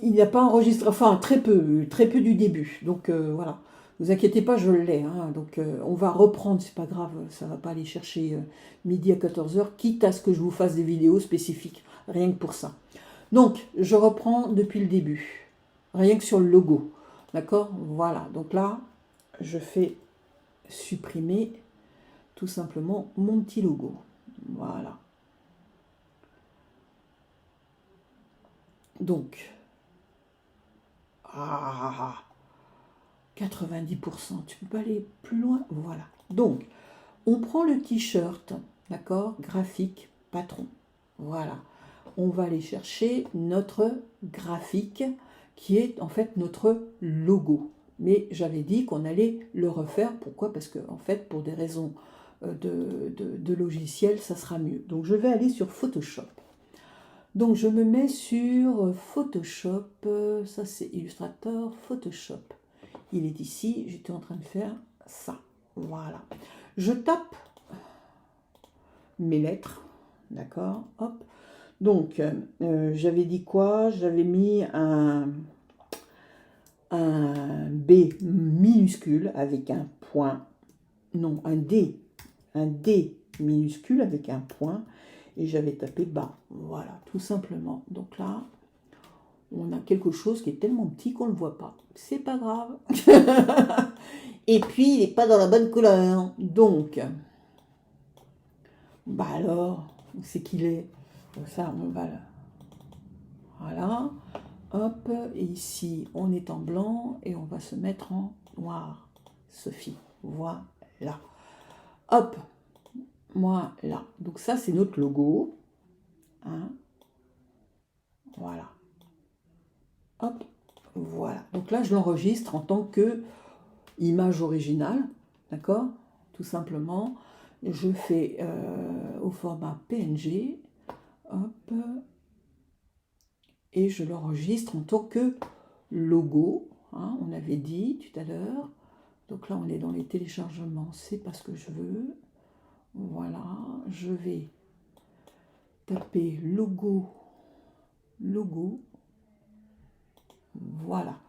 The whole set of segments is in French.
il n'y a pas enregistré, enfin très peu du début. Donc voilà, ne vous inquiétez pas, je l'ai. Hein. Donc on va reprendre, c'est pas grave, ça va pas aller chercher midi à 14 heures, quitte à ce que je vous fasse des vidéos spécifiques, rien que pour ça. Donc je reprends depuis le début, rien que sur le logo. D'accord? Voilà, donc là, je fais supprimer tout simplement mon petit logo. Voilà. Donc, ah, 90%, tu peux pas aller plus loin. Voilà. Donc, on prend le t-shirt, d'accord, graphique patron. Voilà. On va aller chercher notre graphique qui est en fait notre logo. Mais j'avais dit qu'on allait le refaire. Pourquoi? Parce que en fait, pour des raisons de logiciel, ça sera mieux. Donc, je vais aller sur Photoshop. Donc, je me mets sur Photoshop. Ça, c'est Illustrator, Photoshop. Il est ici. J'étais en train de faire ça. Voilà. Je tape mes lettres. D'accord? Hop. Donc, j'avais dit quoi? J'avais mis un B minuscule avec un point. Non, un D minuscule avec un point. Et j'avais tapé bas. Voilà, tout simplement. Donc là, on a quelque chose qui est tellement petit qu'on ne le voit pas. C'est pas grave. Et puis, il n'est pas dans la bonne couleur. Donc, bah alors, c'est qu'il est. Ça, on va là. Voilà. Hop, et ici, on est en blanc et on va se mettre en noir. Sophie, voilà. Hop, voilà. Donc ça, c'est notre logo. Hein. Voilà. Hop, voilà. Donc là, je l'enregistre en tant que image originale, d'accord? Tout simplement. Je fais au format PNG. Hop. Et je l'enregistre en tant que logo. Hein, on avait dit tout à l'heure. Donc là, on est dans les téléchargements. C'est pas ce que je veux. Voilà. Je vais taper logo. Logo. Voilà.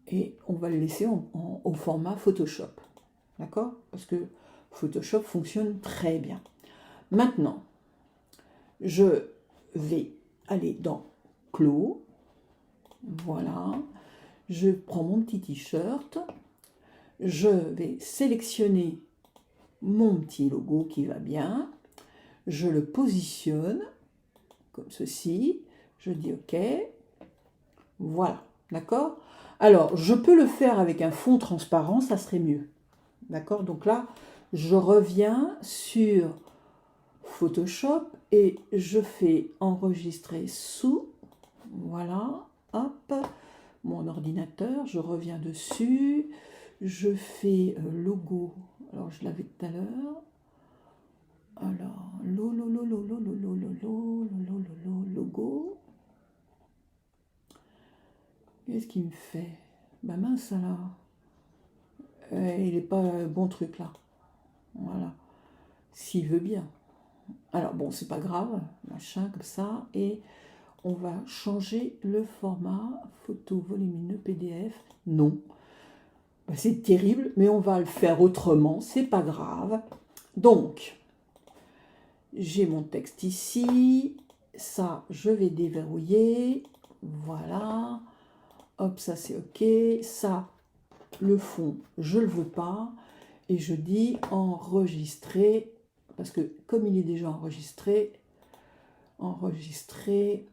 Et on va le laisser au format Photoshop. D'accord? Parce que Photoshop fonctionne très bien. Maintenant, je vais aller dans Clos. Voilà. Je prends mon petit t-shirt. Je vais sélectionner mon petit logo qui va bien. Je le positionne comme ceci. Je dis OK. Voilà. D'accord? Alors, je peux le faire avec un fond transparent, ça serait mieux. D'accord? Donc là, je reviens sur Photoshop et je fais enregistrer sous. Voilà. Hop. Mon ordinateur, je reviens dessus. Je fais logo. Alors, je l'avais tout à l'heure. Alors, logo. Qu'est-ce qu'il me fait? Bah mince, là. Il n'est pas bon truc, là. Voilà. S'il veut bien. Alors, bon, c'est pas grave. Machin, comme ça. Et on va changer le format. Photo volumineux PDF. Non. Bah, c'est terrible, mais on va le faire autrement. C'est pas grave. Donc, j'ai mon texte ici. Ça, je vais déverrouiller. Voilà. Hop, ça c'est OK. Ça, le fond, je ne le veux pas. Et je dis enregistrer. Parce que comme il est déjà enregistré, enregistrer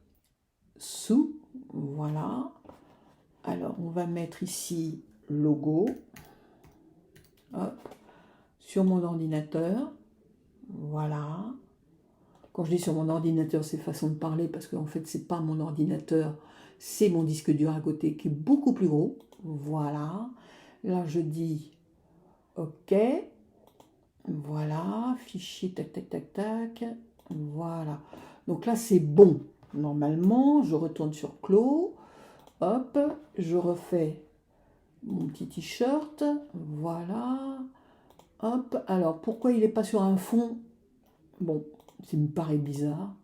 sous. Voilà. Alors, on va mettre ici logo. Hop. Sur mon ordinateur. Voilà. Quand je dis sur mon ordinateur, c'est façon de parler parce qu'en fait, c'est pas mon ordinateur, c'est mon disque dur à côté qui est beaucoup plus gros. Voilà. Là, je dis OK. Voilà. Fichier, tac, tac, tac, tac. Voilà. Donc là, c'est bon. Normalement, je retourne sur Clos. Hop. Je refais mon petit t-shirt. Voilà. Hop. Alors, pourquoi il n'est pas sur un fond? Bon, ça me paraît bizarre.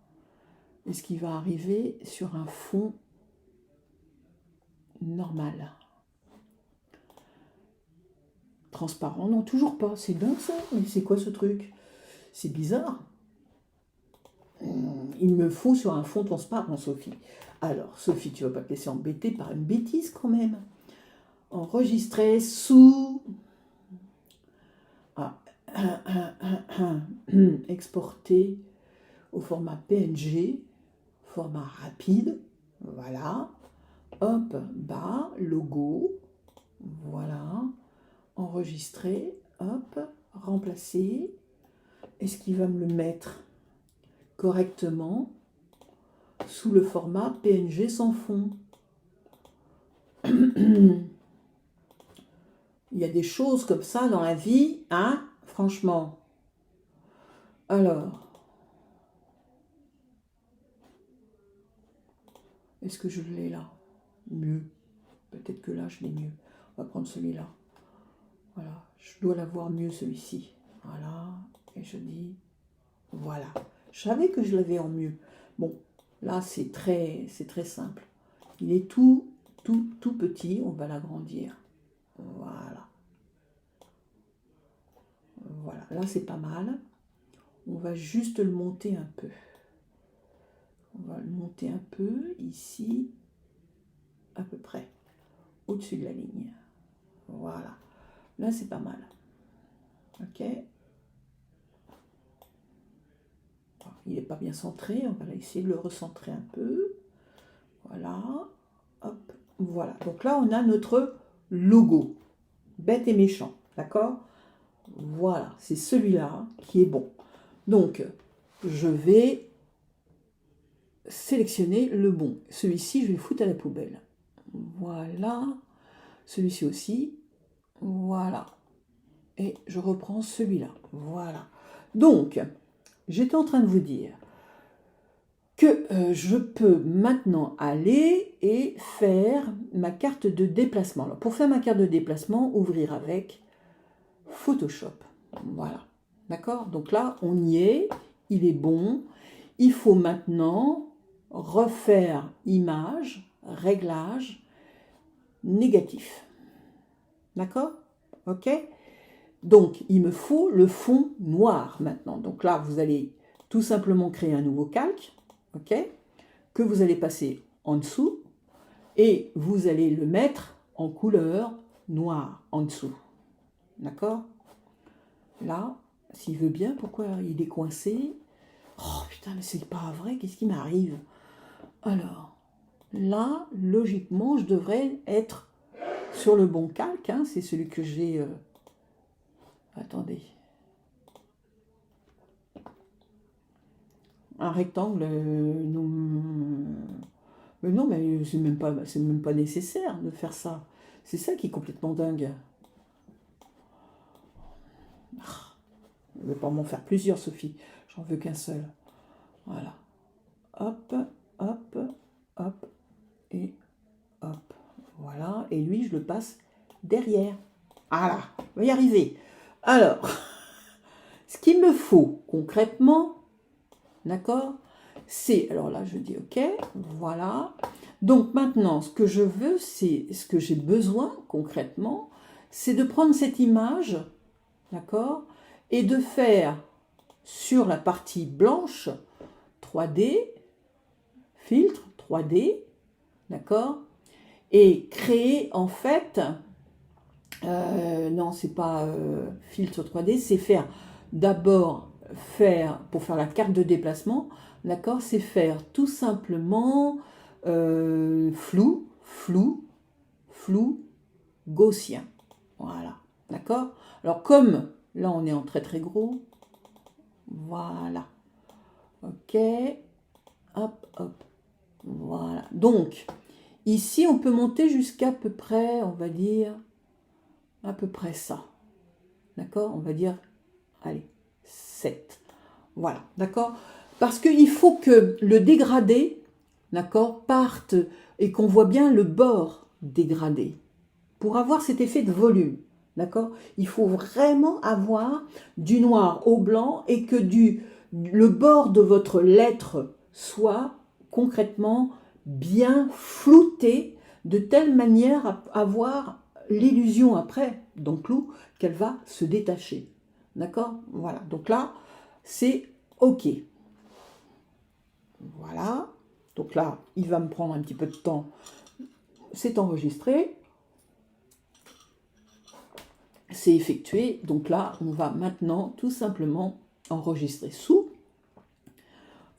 Est-ce qu'il va arriver sur un fond? normal. Transparent, non, toujours pas. C'est dingue ça, mais c'est quoi ce truc? C'est bizarre. Il me faut sur un fond transparent, Sophie. Alors, Sophie, tu vas pas te laisser embêter par une bêtise quand même. Enregistrer sous... Ah. Exporter au format PNG, format rapide. Voilà. Hop, bas, logo. Voilà. Enregistrer. Hop, remplacer. Est-ce qu'il va me le mettre correctement sous le format PNG sans fond? Il y a des choses comme ça dans la vie, hein, franchement. Alors, est-ce que je l'ai là? Mieux. Peut-être que là, je l'ai mieux. On va prendre celui-là. Voilà, je dois l'avoir mieux celui-ci. Voilà, et je dis, voilà. Je savais que je l'avais en mieux. Bon, là, c'est très simple. Il est tout petit, on va l'agrandir. Voilà. Voilà, là, c'est pas mal. On va juste le monter un peu. On va le monter un peu, ici, à peu près, au-dessus de la ligne. Voilà. Là, c'est pas mal. Ok. Il n'est pas bien centré, on va essayer de le recentrer un peu. Voilà. Hop. Voilà. Donc là, on a notre logo. Bête et méchant. D'accord? Voilà. C'est celui-là qui est bon. Donc, je vais sélectionner le bon. Celui-ci, je vais le foutre à la poubelle. Voilà. Celui-ci aussi. Voilà. Et je reprends celui-là. Voilà. Donc, j'étais en train de vous dire que je peux maintenant aller et faire ma carte de déplacement. Alors, pour faire ma carte de déplacement, ouvrir avec Photoshop. Voilà. D'accord? Donc là, on y est. Il est bon. Il faut maintenant refaire image, réglage, négatif. D'accord? Ok? Donc, il me faut le fond noir maintenant. Donc là, vous allez tout simplement créer un nouveau calque, ok, que vous allez passer en dessous et vous allez le mettre en couleur noire en dessous. D'accord? Là, s'il veut bien, pourquoi il est coincé? Oh putain, mais c'est pas vrai, qu'est-ce qui m'arrive? Alors, là, logiquement, je devrais être sur le bon calque, hein, c'est celui que j'ai... Attendez. Un rectangle, non, mais non, mais c'est même pas nécessaire de faire ça. C'est ça qui est complètement dingue. Je ne vais pas m'en faire plusieurs, Sophie. J'en veux qu'un seul. Voilà. Hop, hop, hop, et hop. Voilà. Et lui, je le passe derrière. Voilà. On va y arriver. Alors, ce qu'il me faut concrètement, d'accord, c'est, alors là, je dis OK, voilà. Donc maintenant, ce que je veux, c'est, ce que j'ai besoin concrètement, c'est de prendre cette image, d'accord, et de faire sur la partie blanche 3D, filtre 3D, d'accord, et créer en fait, non, c'est pas filtre 3D, c'est faire d'abord pour faire la carte de déplacement, d'accord, c'est faire tout simplement flou, gaussien. Voilà, d'accord. Alors comme là on est en très très gros, voilà, ok, hop, hop, voilà. Donc ici on peut monter jusqu'à peu près, on va dire, à peu près ça, d'accord, on va dire, allez, 7. Voilà, d'accord. Parce qu'il faut que le dégradé, d'accord, parte et qu'on voit bien le bord dégradé. Pour avoir cet effet de volume, d'accord, il faut vraiment avoir du noir au blanc et que le bord de votre lettre soit concrètement bien flouté, de telle manière à avoir l'illusion après, d'enclos, qu'elle va se détacher. D'accord? Voilà. Donc là, c'est OK. Voilà. Donc là, il va me prendre un petit peu de temps. C'est enregistré. C'est effectué. Donc là, on va maintenant tout simplement enregistrer sous.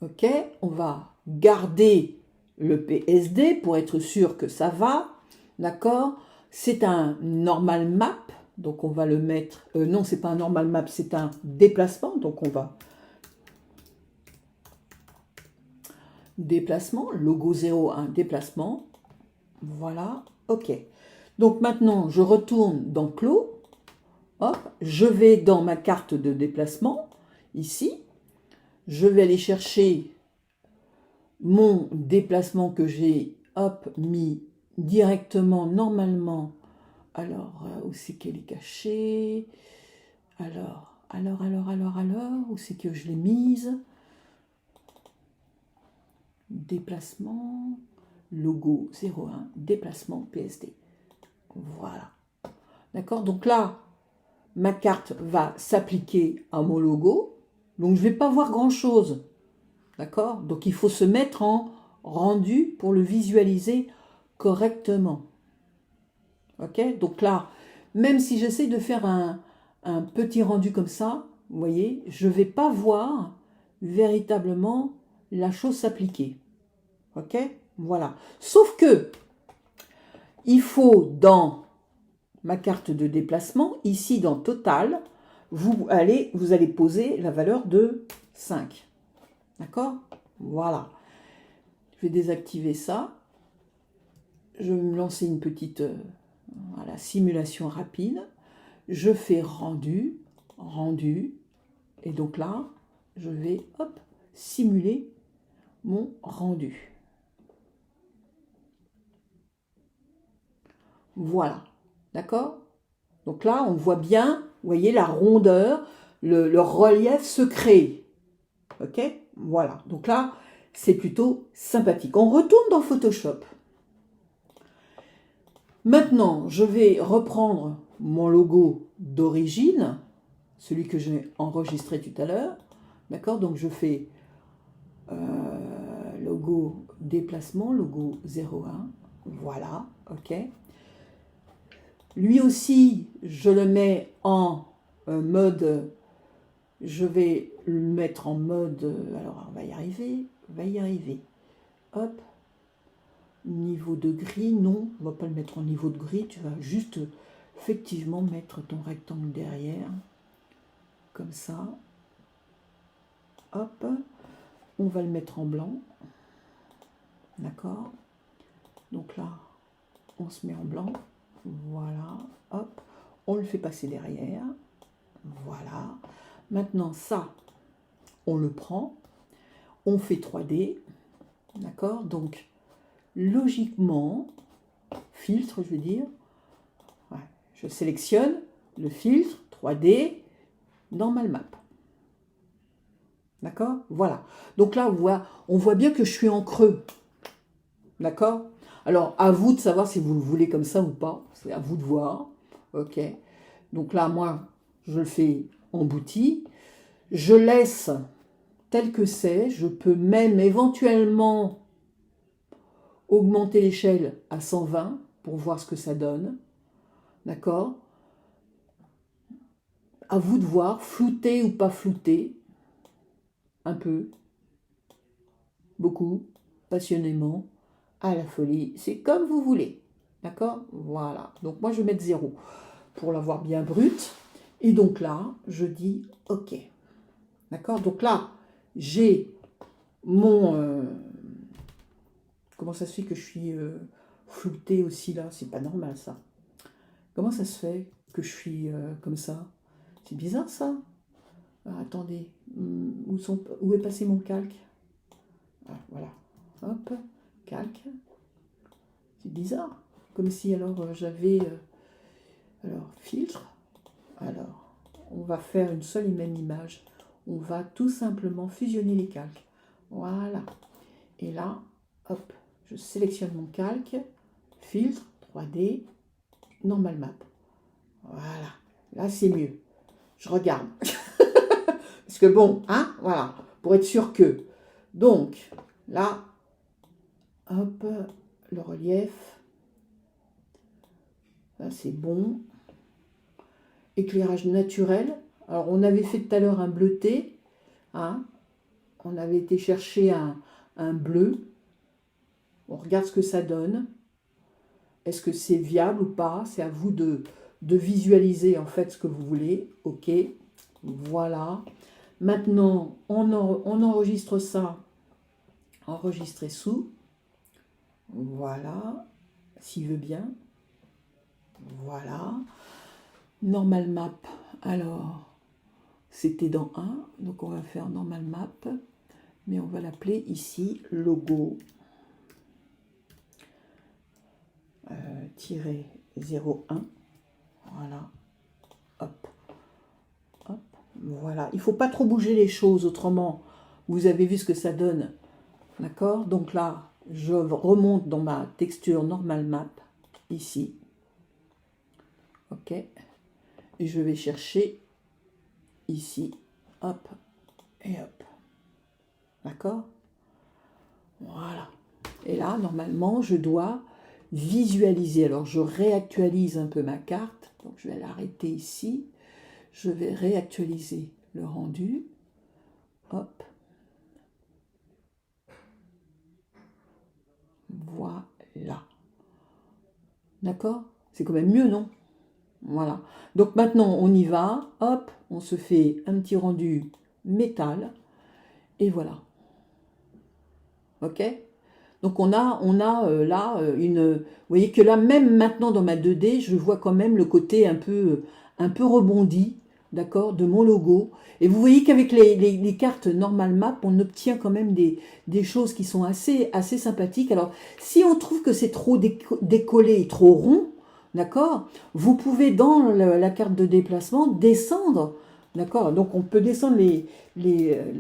OK. On va garder le PSD pour être sûr que ça va. D'accord? C'est un normal map. Donc on va le mettre... non, c'est pas un normal map, c'est un déplacement. Donc on va... Déplacement, logo 01, déplacement. Voilà, OK. Donc maintenant, je retourne dans Clos. Hop, je vais dans ma carte de déplacement, ici. Je vais aller chercher mon déplacement que j'ai, hop, mis directement, normalement. Alors, où c'est qu'elle est cachée? Alors, où c'est que je l'ai mise? Déplacement, logo 01, déplacement PSD. Voilà. D'accord? Donc là, ma carte va s'appliquer à mon logo. Donc je ne vais pas voir grand-chose. D'accord? Donc il faut se mettre en rendu pour le visualiser correctement. Ok? Donc là, même si j'essaie de faire un petit rendu comme ça, vous voyez, je ne vais pas voir véritablement la chose s'appliquer. Ok? Voilà. Sauf que, il faut dans ma carte de déplacement, ici dans Total, vous allez poser la valeur de 5. D'accord? Voilà. Je vais désactiver ça. Je vais me lancer une petite voilà, simulation rapide. Je fais rendu, rendu. Et donc là, je vais hop, simuler mon rendu. Voilà. D'accord? Donc là, on voit bien, vous voyez, la rondeur, le relief se crée. Ok? Voilà. Donc là, c'est plutôt sympathique. On retourne dans Photoshop. Maintenant, je vais reprendre mon logo d'origine, celui que j'ai enregistré tout à l'heure. D'accord? Donc je fais logo déplacement, logo 01. Voilà. Ok? Lui aussi, je le mets en mode... Je vais le mettre en mode... alors, on va y arriver. Hop. Niveau de gris, non. On ne va pas le mettre en niveau de gris. Tu vas juste, effectivement, mettre ton rectangle derrière. Comme ça. Hop. On va le mettre en blanc. D'accord? Donc là, on se met en blanc. Voilà. Hop. On le fait passer derrière. Voilà. Maintenant, ça, on le prend. On fait 3D. D'accord? Donc, logiquement, filtre, je veux dire, ouais, je sélectionne le filtre 3D Normal Map. D'accord? Voilà. Donc là, on voit bien que je suis en creux. D'accord? Alors, à vous de savoir si vous le voulez comme ça ou pas. C'est à vous de voir. Ok? Donc là, moi, je le fais embouti. Je laisse tel que c'est. Je peux même éventuellement augmenter l'échelle à 120 pour voir ce que ça donne. D'accord? À vous de voir, flouter ou pas flouter. Un peu. Beaucoup. Passionnément. À la folie. C'est comme vous voulez. D'accord? Voilà. Donc moi, je vais mettre 0 pour l'avoir bien brute. Et donc là, je dis OK. D'accord? Donc là, j'ai mon... comment ça se fait que je suis floutée aussi là? C'est pas normal ça. Comment ça se fait que je suis comme ça? C'est bizarre ça. Ah, attendez. Où est passé mon calque? Ah, voilà. Hop. Calque. C'est bizarre. Comme si alors j'avais... alors, filtre. Alors, on va faire une seule et même image. On va tout simplement fusionner les calques. Voilà. Et là, hop, je sélectionne mon calque, filtre, 3D, normal map. Voilà, là c'est mieux. Je regarde. Parce que bon, hein, voilà, pour être sûr que. Donc, là, hop, le relief. Là, c'est bon. Éclairage naturel. Alors, on avait fait tout à l'heure un bleuté. Hein. On avait été chercher un bleu. On regarde ce que ça donne. Est-ce que c'est viable ou pas? C'est à vous de visualiser en fait ce que vous voulez. Ok, voilà. Maintenant, on enregistre ça. Enregistrer sous. Voilà. S'il veut bien. Voilà. Normal map. Alors, c'était dans 1. Donc, on va faire normal map. Mais on va l'appeler ici logo. Tirer 01. Voilà. Hop. Hop. Voilà. Il ne faut pas trop bouger les choses, autrement, vous avez vu ce que ça donne. D'accord? Donc là, je remonte dans ma texture normal map, ici. Ok. Et je vais chercher ici. Hop. Et hop. D'accord? Voilà. Et là, normalement, je dois visualiser. Alors, je réactualise un peu ma carte. Donc, je vais l'arrêter ici. Je vais réactualiser le rendu. Hop. Voilà. D'accord? C'est quand même mieux, non? Voilà. Donc, maintenant, on y va. Hop. On se fait un petit rendu métal. Et voilà. Ok? Donc on a là une... Vous voyez que là, même maintenant dans ma 2D, je vois quand même le côté un peu rebondi, d'accord, de mon logo. Et vous voyez qu'avec les cartes Normal Map, on obtient quand même des choses qui sont assez sympathiques. Alors, si on trouve que c'est trop décollé et trop rond, d'accord, vous pouvez dans la carte de déplacement descendre. D'accord, donc on peut descendre les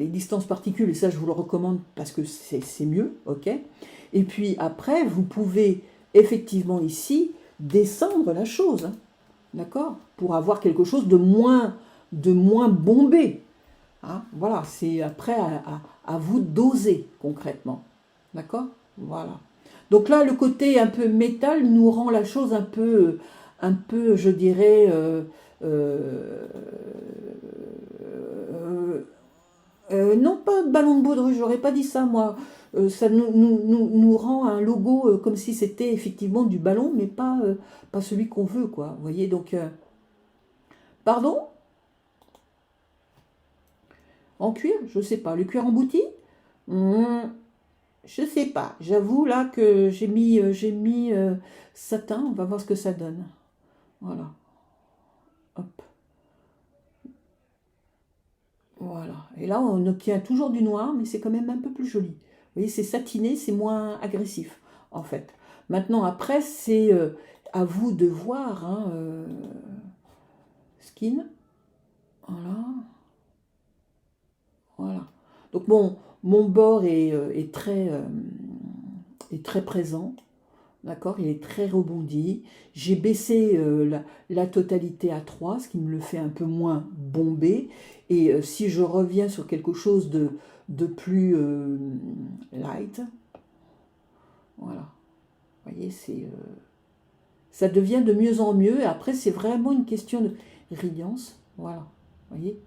distances particules, et ça je vous le recommande parce que c'est mieux, ok. Et puis après, vous pouvez effectivement ici descendre la chose, hein, d'accord, pour avoir quelque chose de moins bombé. Hein, voilà, c'est après à vous doser concrètement, d'accord, voilà. Donc là, le côté un peu métal nous rend la chose un peu je dirais... non, pas ballon de baudruche, j'aurais pas dit ça moi. Ça nous rend un logo comme si c'était effectivement du ballon, mais pas celui qu'on veut, quoi. Vous voyez, donc... pardon? En cuir? Je sais pas. Le cuir embouti? Je sais pas. J'avoue là que j'ai mis satin. On va voir ce que ça donne. Voilà. Hop. Voilà. Et là, on obtient toujours du noir, mais c'est quand même un peu plus joli. Vous voyez, c'est satiné, c'est moins agressif, en fait. Maintenant, après, c'est à vous de voir. Hein, skin. Voilà. Voilà. Donc, mon bord est très présent. D'accord, il est très rebondi. J'ai baissé la totalité à 3, ce qui me le fait un peu moins bombé. Et si je reviens sur quelque chose de plus light, voilà. Vous voyez, ça devient de mieux en mieux. Et après, c'est vraiment une question de radiance. Voilà. Vous voyez,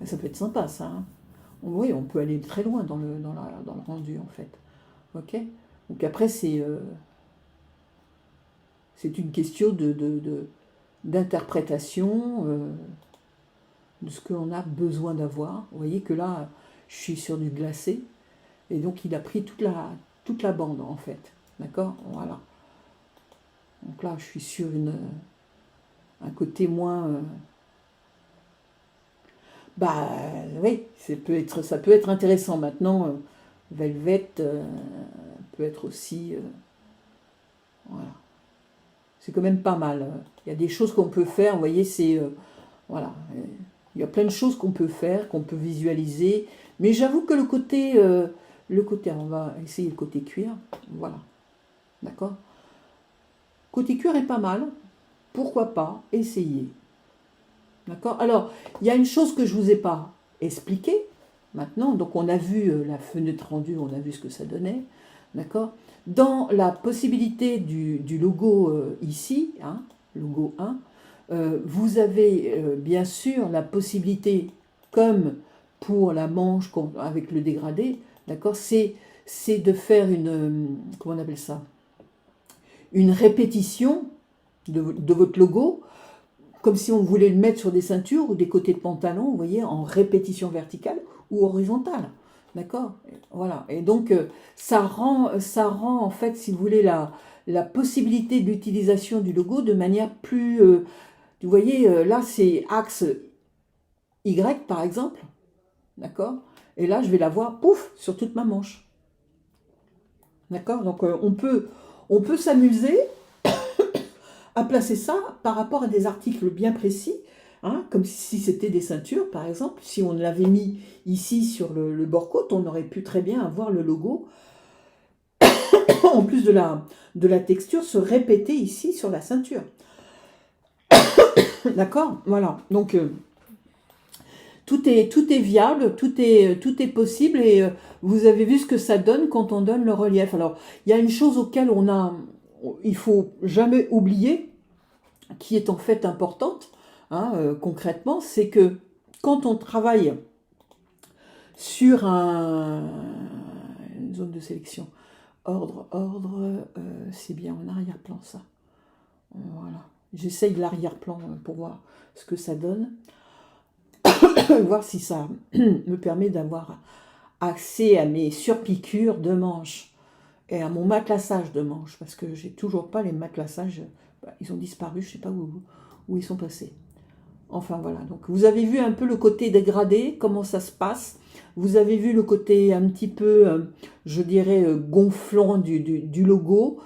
ça peut être sympa, ça. Hein. Oui, on peut aller très loin dans le rendu, en fait. Ok. Donc après, c'est une question d'interprétation de ce qu'on a besoin d'avoir. Vous voyez que là, je suis sur du glacé, et donc il a pris toute la bande, en fait. D'accord? Voilà. Donc là, je suis sur un côté moins... bah oui, ça peut être intéressant. Maintenant, Velvet peut être aussi... voilà. C'est quand même pas mal. Il y a des choses qu'on peut faire, vous voyez, c'est... voilà. Il y a plein de choses qu'on peut faire, qu'on peut visualiser. Mais j'avoue que le côté... on va essayer le côté cuir. Voilà. D'accord? Côté cuir est pas mal. Pourquoi pas essayer? D'accord? Alors, il y a une chose que je ne vous ai pas expliquée maintenant. Donc, on a vu la fenêtre rendue, on a vu ce que ça donnait. D'accord? Dans la possibilité du logo ici, hein, logo 1, vous avez bien sûr la possibilité, comme pour la manche avec le dégradé, d'accord, c'est de faire une, comment on appelle ça, une répétition de votre logo, comme si on voulait le mettre sur des ceintures ou des côtés de pantalon, vous voyez, en répétition verticale ou horizontale. D'accord? Voilà. Et donc, ça rend en fait, si vous voulez, la possibilité d'utilisation du logo de manière plus... vous voyez, là, c'est axe Y, par exemple. D'accord? Et là, je vais l'avoir, pouf, sur toute ma manche. D'accord? Donc, on peut s'amuser à placer ça par rapport à des articles bien précis, hein, comme si c'était des ceintures, par exemple. Si on l'avait mis ici sur le bord-côte, on aurait pu très bien avoir le logo, en plus de la texture, se répéter ici sur la ceinture. D'accord? Voilà. Donc, tout est viable, tout est possible, et vous avez vu ce que ça donne quand on donne le relief. Alors, il y a une chose auquel il faut jamais oublier, qui est en fait importante, hein, concrètement, c'est que quand on travaille sur une zone de sélection, ordre, c'est bien en arrière-plan ça. Voilà. J'essaye l'arrière-plan pour voir ce que ça donne, voir si ça me permet d'avoir accès à mes surpiqûres de manches et à mon matelassage de manches, parce que j'ai toujours pas les matelassages, ils ont disparu, je sais pas où ils sont passés. Enfin voilà, donc vous avez vu un peu le côté dégradé, comment ça se passe. Vous avez vu le côté un petit peu, je dirais, gonflant du logo.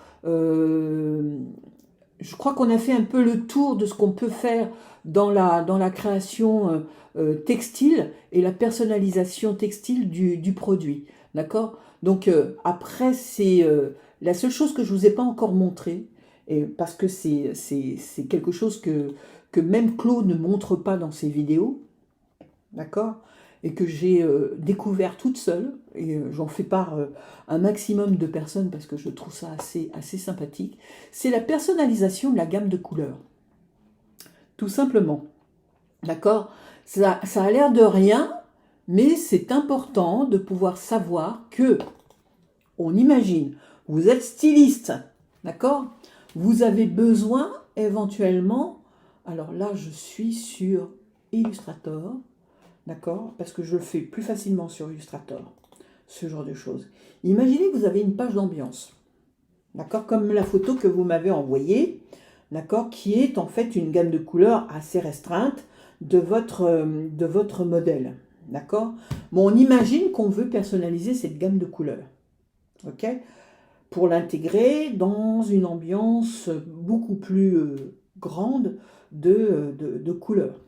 Je crois qu'on a fait un peu le tour de ce qu'on peut faire dans la création textile et la personnalisation textile du produit. D'accord? Donc après, c'est la seule chose que je ne vous ai pas encore montré, et parce que c'est quelque chose que même Claude ne montre pas dans ses vidéos, d'accord? Et que j'ai découvert toute seule, et j'en fais part un maximum de personnes parce que je trouve ça assez sympathique, c'est la personnalisation de la gamme de couleurs. Tout simplement. D'accord? Ça a l'air de rien, mais c'est important de pouvoir savoir que, on imagine, vous êtes styliste, d'accord? Vous avez besoin éventuellement, alors là je suis sur Illustrator, d'accord? Parce que je le fais plus facilement sur Illustrator, ce genre de choses. Imaginez que vous avez une page d'ambiance, d'accord? Comme la photo que vous m'avez envoyée, d'accord? Qui est en fait une gamme de couleurs assez restreinte de votre modèle, d'accord? Bon, on imagine qu'on veut personnaliser cette gamme de couleurs, ok? Pour l'intégrer dans une ambiance beaucoup plus grande de couleurs,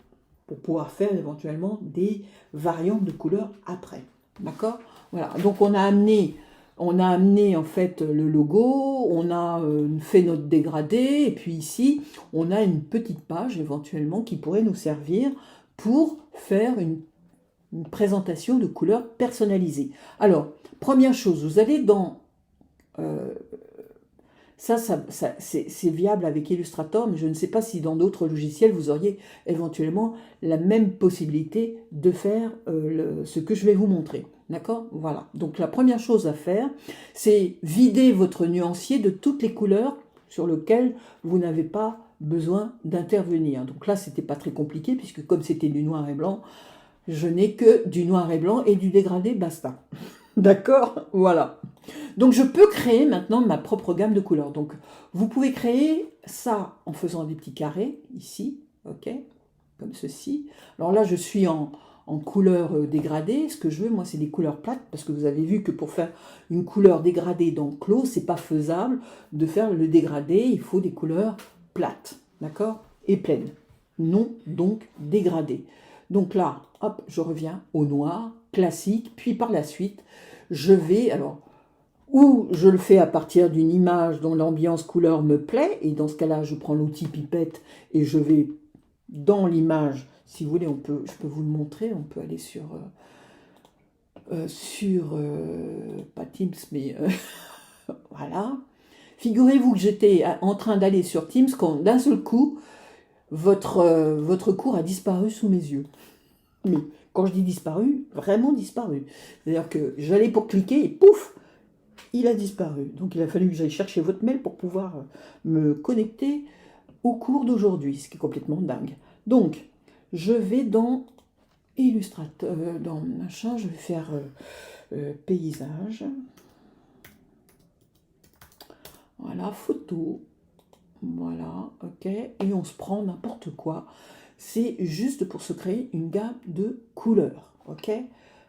pour pouvoir faire éventuellement des variantes de couleurs après. D'accord? Voilà. Donc on a amené en fait le logo, on a fait notre dégradé, et puis ici, on a une petite page éventuellement qui pourrait nous servir pour faire une présentation de couleurs personnalisées. Alors, première chose, vous allez dans... c'est viable avec Illustrator, mais je ne sais pas si dans d'autres logiciels, vous auriez éventuellement la même possibilité de faire ce que je vais vous montrer. D'accord? Voilà. Donc la première chose à faire, c'est vider votre nuancier de toutes les couleurs sur lesquelles vous n'avez pas besoin d'intervenir. Donc là, c'était pas très compliqué, puisque comme c'était du noir et blanc, je n'ai que du noir et blanc et du dégradé, basta. D'accord? Voilà. Donc je peux créer maintenant ma propre gamme de couleurs. Donc vous pouvez créer ça en faisant des petits carrés ici, ok, comme ceci. Alors là je suis en couleur dégradée. Ce que je veux moi c'est des couleurs plates, parce que vous avez vu que pour faire une couleur dégradée dans Clos, c'est pas faisable de faire le dégradé. Il faut des couleurs plates, d'accord, et pleines. Non donc dégradées. Donc là, hop, je reviens au noir classique, puis par la suite je vais alors ou je le fais à partir d'une image dont l'ambiance couleur me plaît, et dans ce cas-là, je prends l'outil pipette et je vais dans l'image. Si vous voulez, je peux vous le montrer, on peut aller pas Teams, mais voilà. Figurez-vous que j'étais en train d'aller sur Teams quand d'un seul coup, votre cours a disparu sous mes yeux. Mais quand je dis disparu, vraiment disparu. C'est-à-dire que j'allais pour cliquer et pouf, il a disparu. Donc il a fallu que j'aille chercher votre mail pour pouvoir me connecter au cours d'aujourd'hui, ce qui est complètement dingue. Donc, je vais dans Illustrator, dans machin, je vais faire paysage. Voilà, photo. Voilà, ok. Et on se prend n'importe quoi. C'est juste pour se créer une gamme de couleurs, ok.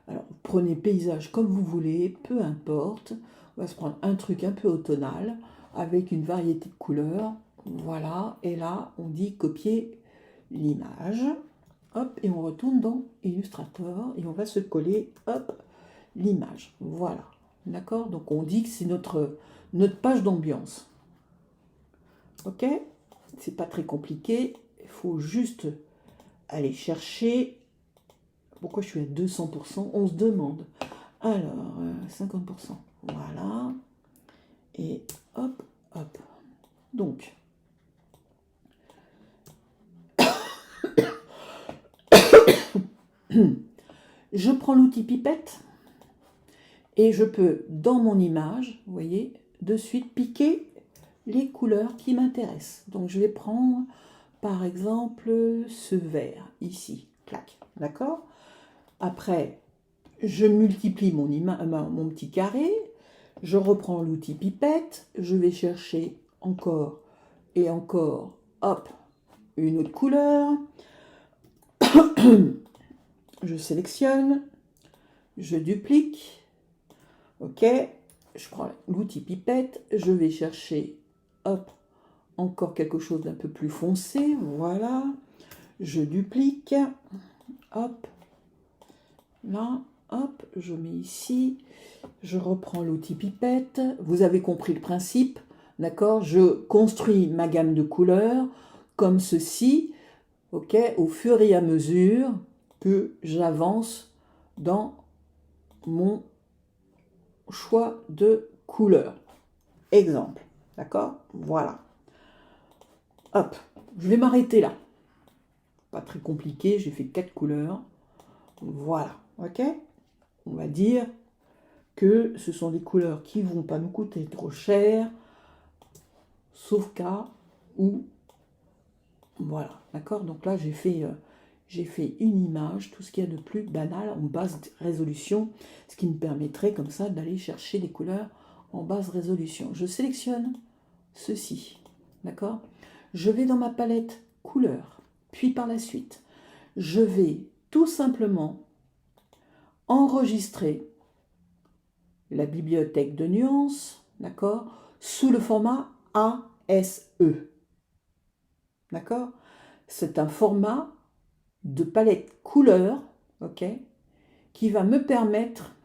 Alors, prenez paysage comme vous voulez, peu importe. On va se prendre un truc un peu automnal, avec une variété de couleurs. Voilà, et là, on dit copier l'image. Hop, et on retourne dans Illustrator, et on va se coller, hop, l'image. Voilà, d'accord. Donc, on dit que c'est notre page d'ambiance. Ok, c'est pas très compliqué, il faut juste aller chercher. Pourquoi je suis à 200%? On se demande. Alors, 50%. Voilà. Et hop, hop. Donc, je prends l'outil pipette et je peux, dans mon image, vous voyez, de suite piquer les couleurs qui m'intéressent. Donc, je vais prendre, par exemple, ce vert, ici. Clac. D'accord? Après, je multiplie mon petit carré, je reprends l'outil pipette, je vais chercher encore et encore, hop, une autre couleur, je sélectionne, je duplique, ok, je prends l'outil pipette, je vais chercher, hop, encore quelque chose d'un peu plus foncé, voilà, je duplique, hop, là, hop, je mets ici, je reprends l'outil pipette, vous avez compris le principe, d'accord? Je construis ma gamme de couleurs comme ceci, ok, au fur et à mesure que j'avance dans mon choix de couleurs. Exemple, d'accord? Voilà. Hop, je vais m'arrêter là. Pas très compliqué, j'ai fait 4 couleurs. Voilà, ok? On va dire que ce sont des couleurs qui ne vont pas nous coûter trop cher, sauf cas où, voilà, d'accord. Donc là j'ai fait une image, tout ce qu'il y a de plus banal en basse résolution, ce qui me permettrait comme ça d'aller chercher des couleurs en basse résolution. Je sélectionne ceci, d'accord. Je vais dans ma palette couleurs, puis par la suite je vais tout simplement enregistrer la bibliothèque de nuances, d'accord, sous le format ASE. D'accord? C'est un format de palette couleur, ok, qui va me permettre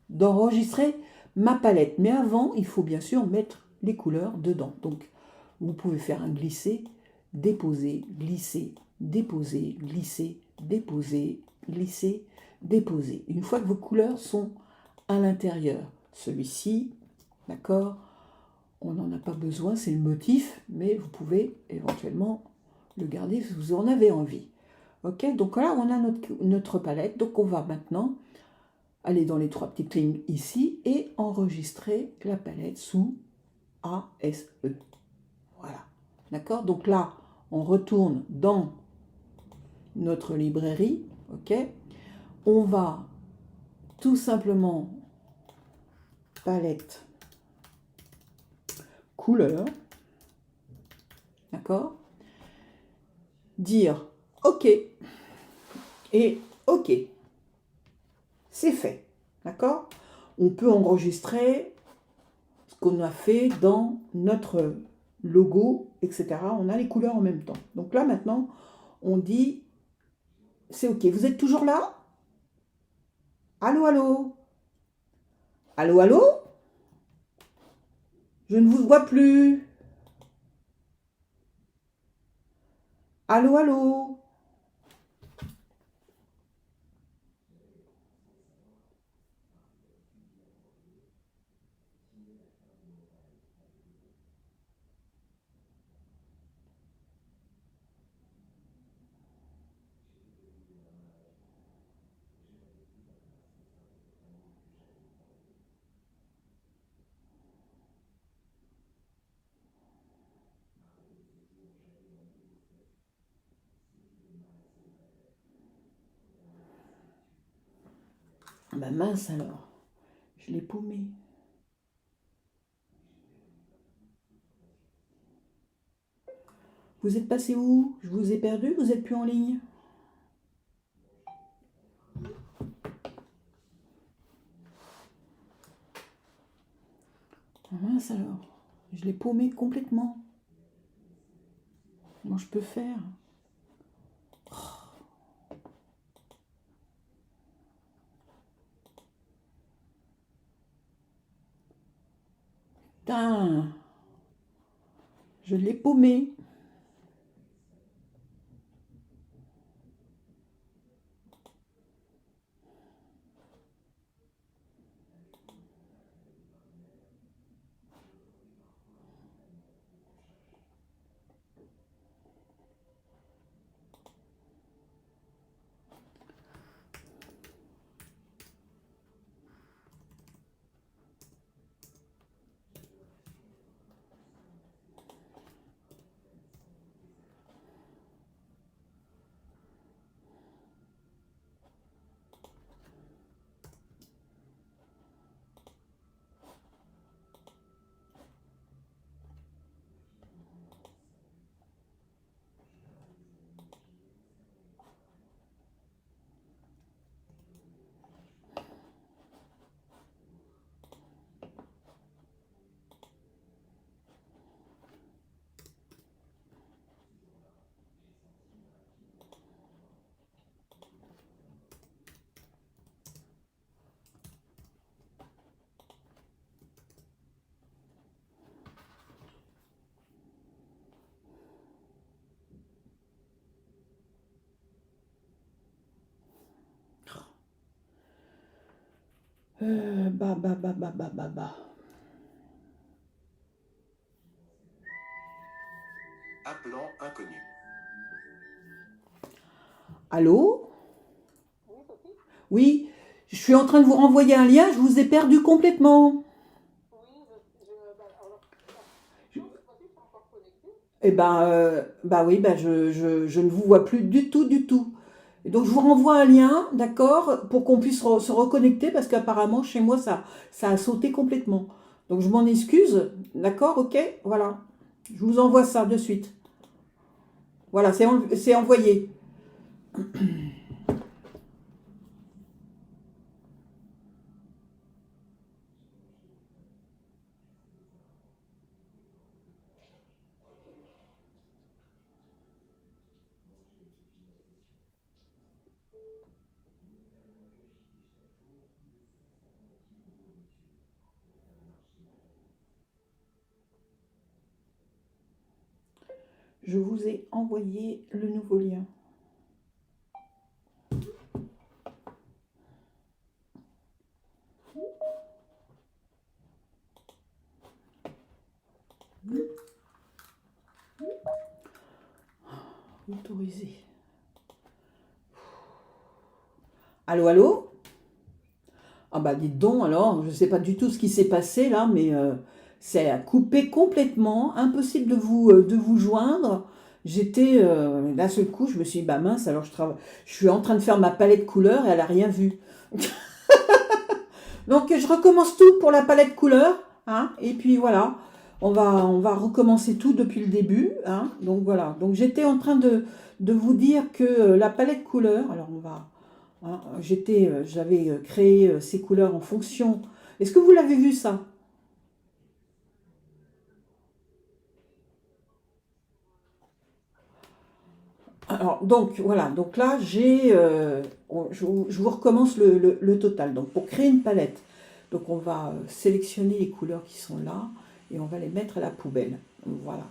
d'enregistrer ma palette. Mais avant, il faut bien sûr mettre les couleurs dedans. Donc, vous pouvez faire un glisser, déposer, glisser, déposer, glisser, déposer, glisser, déposer. Une fois que vos couleurs sont à l'intérieur, celui-ci, d'accord, on n'en a pas besoin, c'est le motif, mais vous pouvez éventuellement le garder si vous en avez envie. Ok, donc là on a notre palette, donc on va maintenant aller dans les 3 petites lignes ici et enregistrer la palette sous ASE. Voilà, d'accord, donc là on retourne dans notre librairie, ok, on va tout simplement palette couleur, d'accord, dire OK et OK. C'est fait, d'accord? On peut enregistrer ce qu'on a fait dans notre logo, etc. On a les couleurs en même temps. Donc là, maintenant, on dit c'est OK. Vous êtes toujours là? Allô, allô? Allô, allô? Je ne vous vois plus. Allô, allô? Bah mince alors, je l'ai paumé. Vous êtes passé où? Je vous ai perdu, vous êtes plus en ligne? Ah mince alors, je l'ai paumé complètement. Comment je peux faire? Putain, je l'ai paumé. Bah. Appelant inconnu. Allô? Oui, je suis en train de vous renvoyer un lien, je vous ai perdu complètement. Eh ben, bah oui, bah je ne vous vois plus du tout, du tout. Et donc je vous renvoie un lien, d'accord, pour qu'on puisse se reconnecter, parce qu'apparemment chez moi ça a sauté complètement. Donc je m'en excuse, d'accord, ok, voilà. Je vous envoie ça de suite. Voilà, c'est envoyé. Je vous ai envoyé le nouveau lien. Autorisé. Allô, allô? Ah bah dites donc alors, je ne sais pas du tout ce qui s'est passé là, mais c'est à couper complètement, impossible de vous joindre. J'étais, d'un seul coup, je me suis dit, bah mince, alors je suis en train de faire ma palette couleur et elle n'a rien vu. Donc je recommence tout pour la palette couleur, hein, et puis voilà, on va recommencer tout depuis le début, hein, donc voilà. Donc j'étais en train de vous dire que la palette couleur, alors on va, hein, j'avais créé ces couleurs en fonction. Est-ce que vous l'avez vu ça? Alors donc voilà, donc là je vous recommence le total. Donc pour créer une palette, donc on va sélectionner les couleurs qui sont là et on va les mettre à la poubelle. Voilà.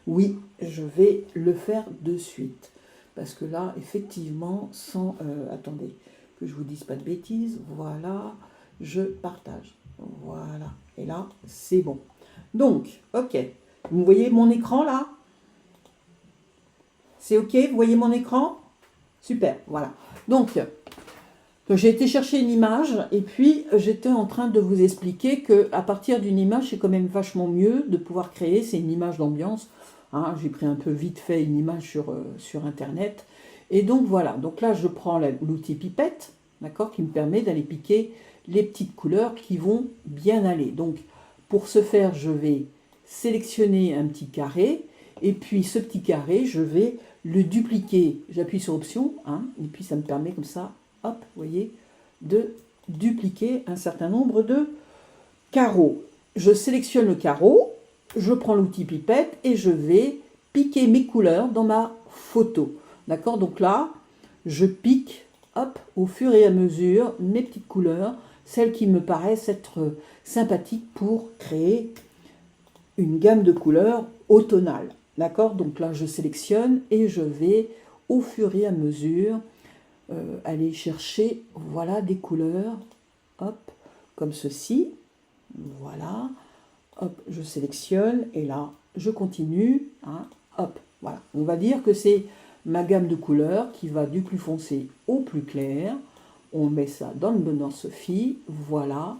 Oui, je vais le faire de suite. Parce que là, effectivement, sans... attendez, que je vous dise pas de bêtises. Voilà, je partage. Voilà. Et là, c'est bon. Donc, ok. Vous voyez mon écran là? C'est ok? Vous voyez mon écran? Super, voilà. Donc j'ai été chercher une image et puis j'étais en train de vous expliquer qu'à partir d'une image, c'est quand même vachement mieux de pouvoir créer. C'est une image d'ambiance. Hein, j'ai pris un peu vite fait une image sur Internet. Et donc voilà, donc là je prends l'outil pipette, d'accord, qui me permet d'aller piquer les petites couleurs qui vont bien aller. Donc pour ce faire, je vais sélectionner un petit carré et puis ce petit carré, je vais le dupliquer. J'appuie sur option, hein, et puis ça me permet comme ça, hop, vous voyez, de dupliquer un certain nombre de carreaux. Je sélectionne le carreau, je prends l'outil pipette et je vais piquer mes couleurs dans ma photo. D'accord? Donc là, je pique, hop, au fur et à mesure, mes petites couleurs, celles qui me paraissent être sympathiques pour créer une gamme de couleurs automnale. D'accord? Donc là, je sélectionne et je vais, au fur et à mesure, aller chercher, voilà, des couleurs, hop, comme ceci. Voilà, hop, je sélectionne et là, je continue, hein, hop, voilà. On va dire que c'est ma gamme de couleurs qui va du plus foncé au plus clair. On met ça dans le Bonheur Sophie, voilà.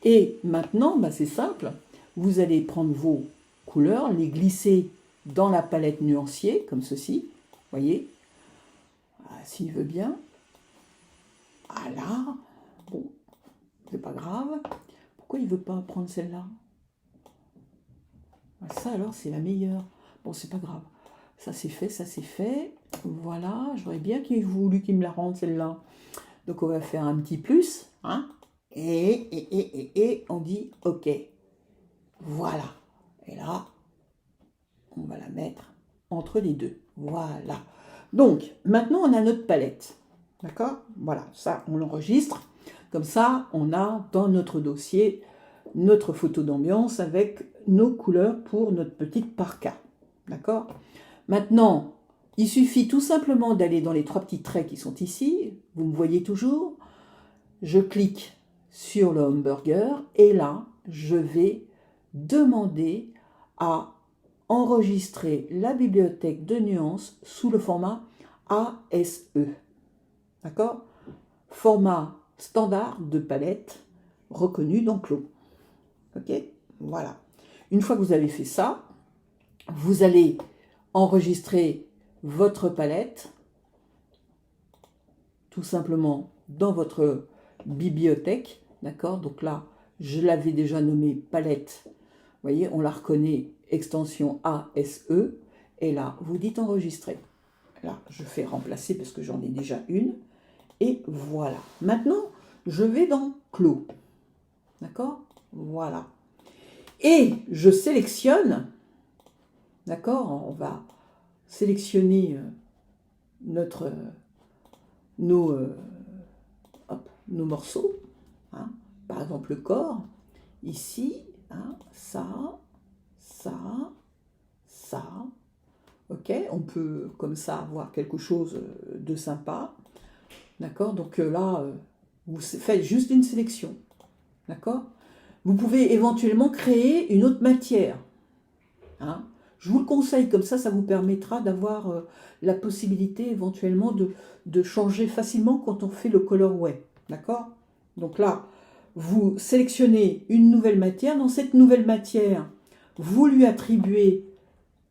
Et maintenant, bah, c'est simple, vous allez prendre vos couleurs, les glisser dans la palette nuancier, comme ceci, voyez, s'il veut bien. Voilà, bon, c'est pas grave. Pourquoi il veut pas prendre celle-là? Ça alors, c'est la meilleure. Bon, c'est pas grave. Ça c'est fait, ça c'est fait. Voilà, j'aurais bien voulu qu'il me la rende celle-là. Donc on va faire un petit plus, hein, et on dit OK. Voilà. Et là, on va la mettre entre les deux. Voilà. Donc, maintenant, on a notre palette. D'accord? Voilà, ça, on l'enregistre. Comme ça, on a dans notre dossier notre photo d'ambiance avec nos couleurs pour notre petite parka. D'accord? Maintenant, il suffit tout simplement d'aller dans les trois petits traits qui sont ici. Vous me voyez toujours. Je clique sur le hamburger et là, je vais demander à enregistrer la bibliothèque de nuances sous le format ASE. D'accord? Format standard de palette reconnu dans Clos. Ok? Voilà. Une fois que vous avez fait ça, vous allez enregistrer votre palette tout simplement dans votre bibliothèque. D'accord? Donc là, je l'avais déjà nommée palette. Vous voyez, on la reconnaît, extension ASE. Et là, vous dites enregistrer. Là, je fais remplacer parce que j'en ai déjà une. Et voilà. Maintenant, je vais dans Clos. D'accord? Voilà. Et je sélectionne. D'accord? On va sélectionner nos morceaux. Hein. Par exemple, le corps. Ici, hein, ça. Ok, on peut comme ça avoir quelque chose de sympa. D'accord, donc là, vous faites juste une sélection. D'accord. Vous pouvez éventuellement créer une autre matière. Hein. Je vous le conseille, comme ça vous permettra d'avoir la possibilité éventuellement de changer facilement quand on fait le colorway. D'accord. Donc là, vous sélectionnez une nouvelle matière. Dans cette nouvelle matière, vous lui attribuez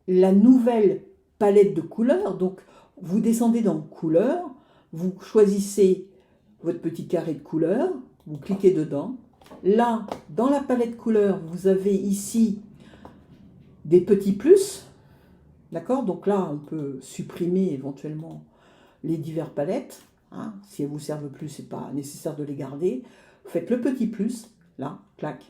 la nouvelle palette de couleurs. Donc, vous descendez dans couleurs, vous choisissez votre petit carré de couleurs, vous cliquez dedans. Là, dans la palette couleurs, vous avez ici des petits plus. D'accord? Donc là, on peut supprimer éventuellement les diverses palettes. Hein. Si elles ne vous servent plus, ce n'est pas nécessaire de les garder. Vous faites le petit plus, là, clac.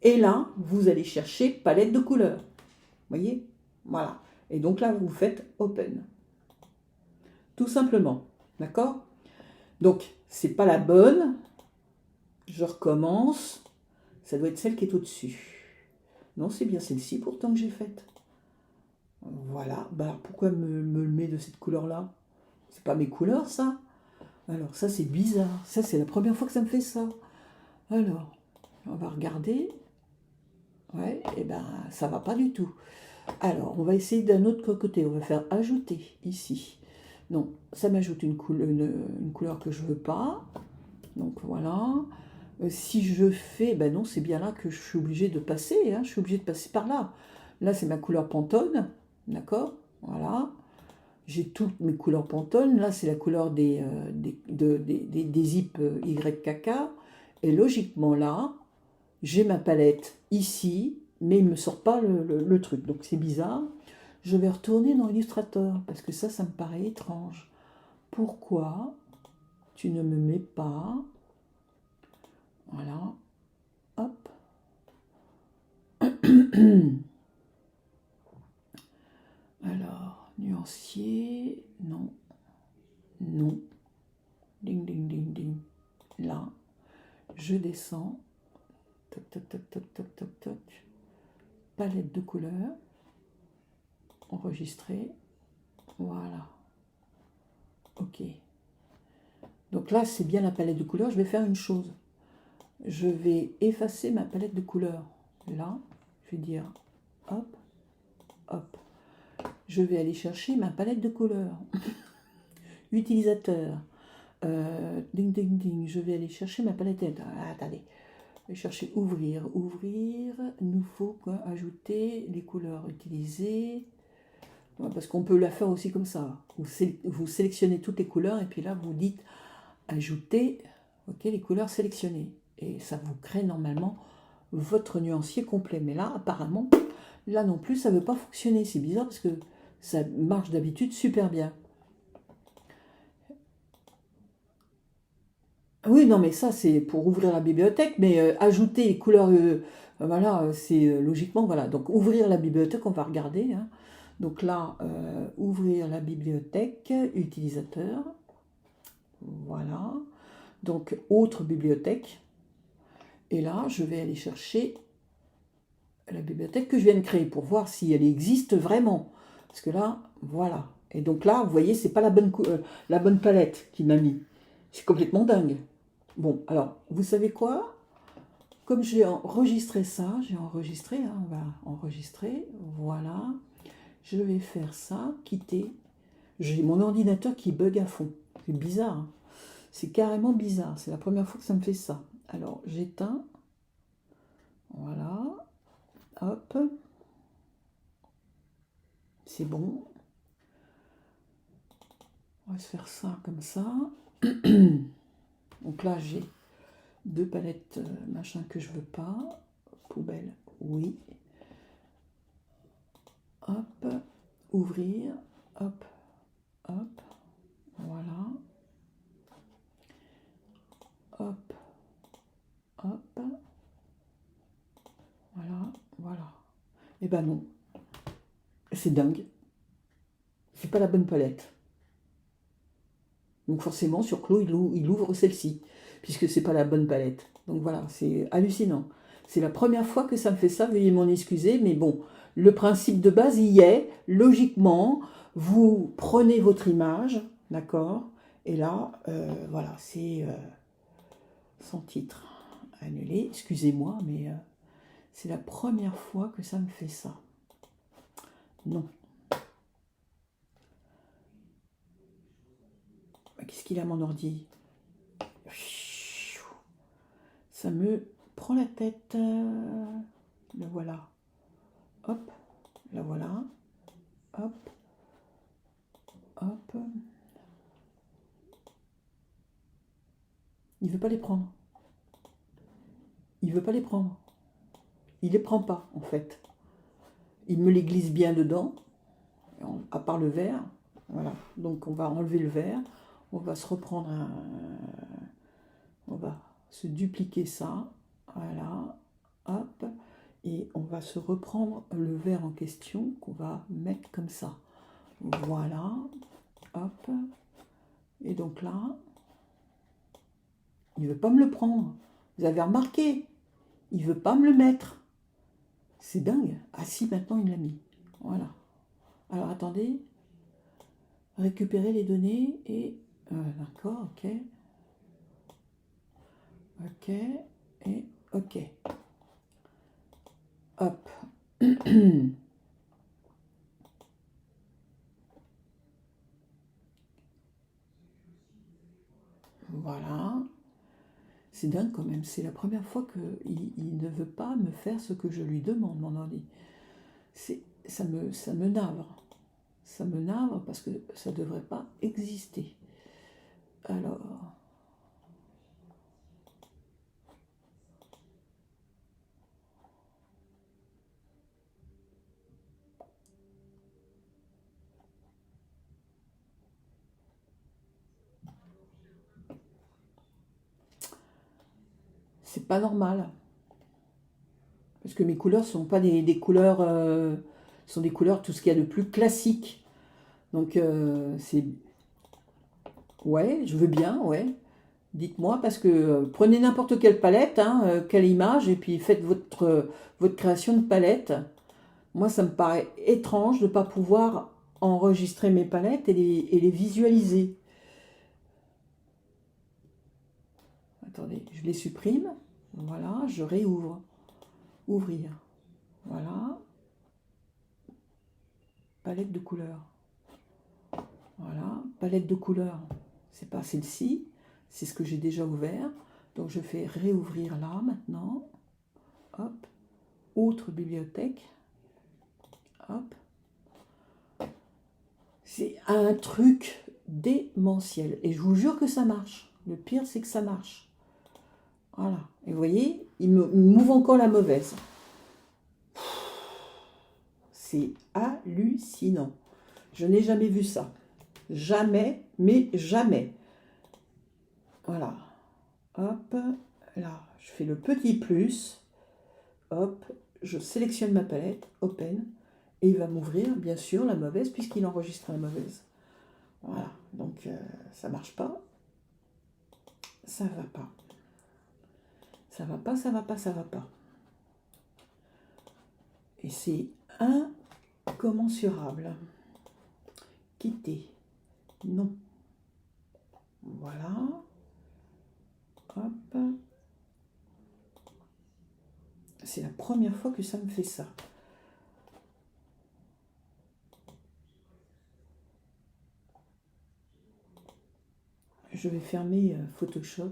Et là, vous allez chercher palette de couleurs. Vous voyez? Voilà. Et donc là, vous faites Open. Tout simplement. D'accord? Donc, c'est pas la bonne. Je recommence. Ça doit être celle qui est au-dessus. Non, c'est bien celle-ci pourtant que j'ai faite. Voilà, bah pourquoi me le met de cette couleur-là? C'est pas mes couleurs, ça. Alors, ça, c'est bizarre. Ça, c'est la première fois que ça me fait ça. Alors, on va regarder. Ouais, et ben, ça va pas du tout. Alors, on va essayer d'un autre côté. On va faire ajouter ici. Non, ça m'ajoute une couleur que je veux pas. Donc, voilà. Si je fais, ben non, c'est bien là que je suis obligée de passer. Hein, je suis obligée de passer par là. Là, c'est ma couleur Pantone. D'accord? Voilà. J'ai toutes mes couleurs Pantone. Là, c'est la couleur des zips YKK. Et logiquement, là, j'ai ma palette ici, mais il ne me sort pas le truc. Donc, c'est bizarre. Je vais retourner dans Illustrator, parce que ça me paraît étrange. Pourquoi tu ne me mets pas... Voilà. Hop. Alors, nuancier, non, non, ding, ding, ding, ding, là, je descends, toc, toc, toc, toc, toc, toc, toc, palette de couleurs, enregistrer, voilà, ok. Donc là, c'est bien la palette de couleurs, je vais faire une chose, je vais effacer ma palette de couleurs, là, je vais dire, hop, hop, je vais aller chercher ma palette de couleurs, utilisateur, ding ding ding, je vais aller chercher ma palette. Attendez, je vais chercher ouvrir, nouveau, quoi, ajouter les couleurs utilisées. Ouais, parce qu'on peut la faire aussi comme ça. Vous sélectionnez toutes les couleurs et puis là vous dites ajouter, ok, les couleurs sélectionnées. Et ça vous crée normalement votre nuancier complet. Mais là, apparemment, là non plus, ça ne veut pas fonctionner. C'est bizarre parce que ça marche d'habitude super bien. Oui, non, mais ça, c'est pour ouvrir la bibliothèque, mais ajouter les couleurs, voilà, c'est logiquement, voilà. Donc, ouvrir la bibliothèque, on va regarder. Hein. Donc là, ouvrir la bibliothèque, utilisateur, voilà. Donc, autre bibliothèque. Et là, je vais aller chercher la bibliothèque que je viens de créer pour voir si elle existe vraiment. Parce que là, voilà. Et donc là, vous voyez, c'est pas la bonne palette qu'il m'a mis. C'est complètement dingue. Bon, alors, vous savez quoi? Comme j'ai enregistré ça, j'ai enregistré, hein, on va enregistrer, voilà. Je vais faire ça, quitter. J'ai mon ordinateur qui bug à fond. C'est bizarre, hein. C'est carrément bizarre. C'est la première fois que ça me fait ça. Alors, j'éteins. Voilà. Hop. C'est bon. On va se faire ça comme ça. Donc là, j'ai deux palettes machin que je veux pas. Poubelle, oui. Hop. Ouvrir. Hop. Hop. Voilà. Hop. Hop. Voilà. Voilà. Et ben non. C'est dingue. C'est pas la bonne palette. Donc forcément, sur Clos, il ouvre celle-ci, puisque c'est pas la bonne palette. Donc voilà, c'est hallucinant. C'est la première fois que ça me fait ça, veuillez m'en excuser, mais bon, le principe de base y est. Logiquement, vous prenez votre image, d'accord? Et là, voilà, c'est sans titre. Annulé, excusez-moi, mais c'est la première fois que ça me fait ça. Non. Qu'est-ce qu'il a mon ordi? Ça me prend la tête. Le voilà. Hop, la voilà. Hop. Hop. Il veut pas les prendre. Il veut pas les prendre. Il les prend pas, en fait. Il me les glisse bien dedans, à part le verre. Voilà. Donc on va enlever le verre. On va se reprendre un... On va se dupliquer ça. Voilà. Hop. Et on va se reprendre le verre en question qu'on va mettre comme ça. Voilà. Hop. Et donc là, il ne veut pas me le prendre. Vous avez remarqué, il ne veut pas me le mettre. C'est dingue. Ah si, maintenant il l'a mis. Voilà. Alors attendez. Récupérer les données et... d'accord, ok. Ok. Et ok. Hop. Voilà. C'est dingue quand même. C'est la première fois qu'il ne veut pas me faire ce que je lui demande, mon ordi. Ça me navre. Ça me navre parce que ça ne devrait pas exister. Alors, c'est pas normal. Parce que mes couleurs sont pas des couleurs, sont des couleurs, tout ce qu'il y a de plus classique. Donc, c'est... Ouais, je veux bien, ouais. Dites-moi, parce que prenez n'importe quelle palette, hein, quelle image, et puis faites votre création de palette. Moi, ça me paraît étrange de ne pas pouvoir enregistrer mes palettes et les visualiser. Attendez, je les supprime. Voilà, je réouvre. Ouvrir. Voilà. Palette de couleurs. Voilà, palette de couleurs. C'est pas celle-ci, c'est ce que j'ai déjà ouvert. Donc je fais réouvrir là maintenant. Hop. Autre bibliothèque. Hop. C'est un truc démentiel. Et je vous jure que ça marche. Le pire, c'est que ça marche. Voilà. Et vous voyez, il m'ouvre encore la mauvaise. C'est hallucinant. Je n'ai jamais vu ça. Jamais, mais jamais. Voilà. Hop, là, je fais le petit plus. Hop, je sélectionne ma palette, Open. Et il va m'ouvrir, bien sûr, la mauvaise, puisqu'il enregistre la mauvaise. Voilà, donc ça marche pas. Ça va pas. Ça va pas, ça va pas, ça va pas. Et c'est incommensurable. Quitter. Non. Voilà. Hop. C'est la première fois que ça me fait ça. Je vais fermer Photoshop.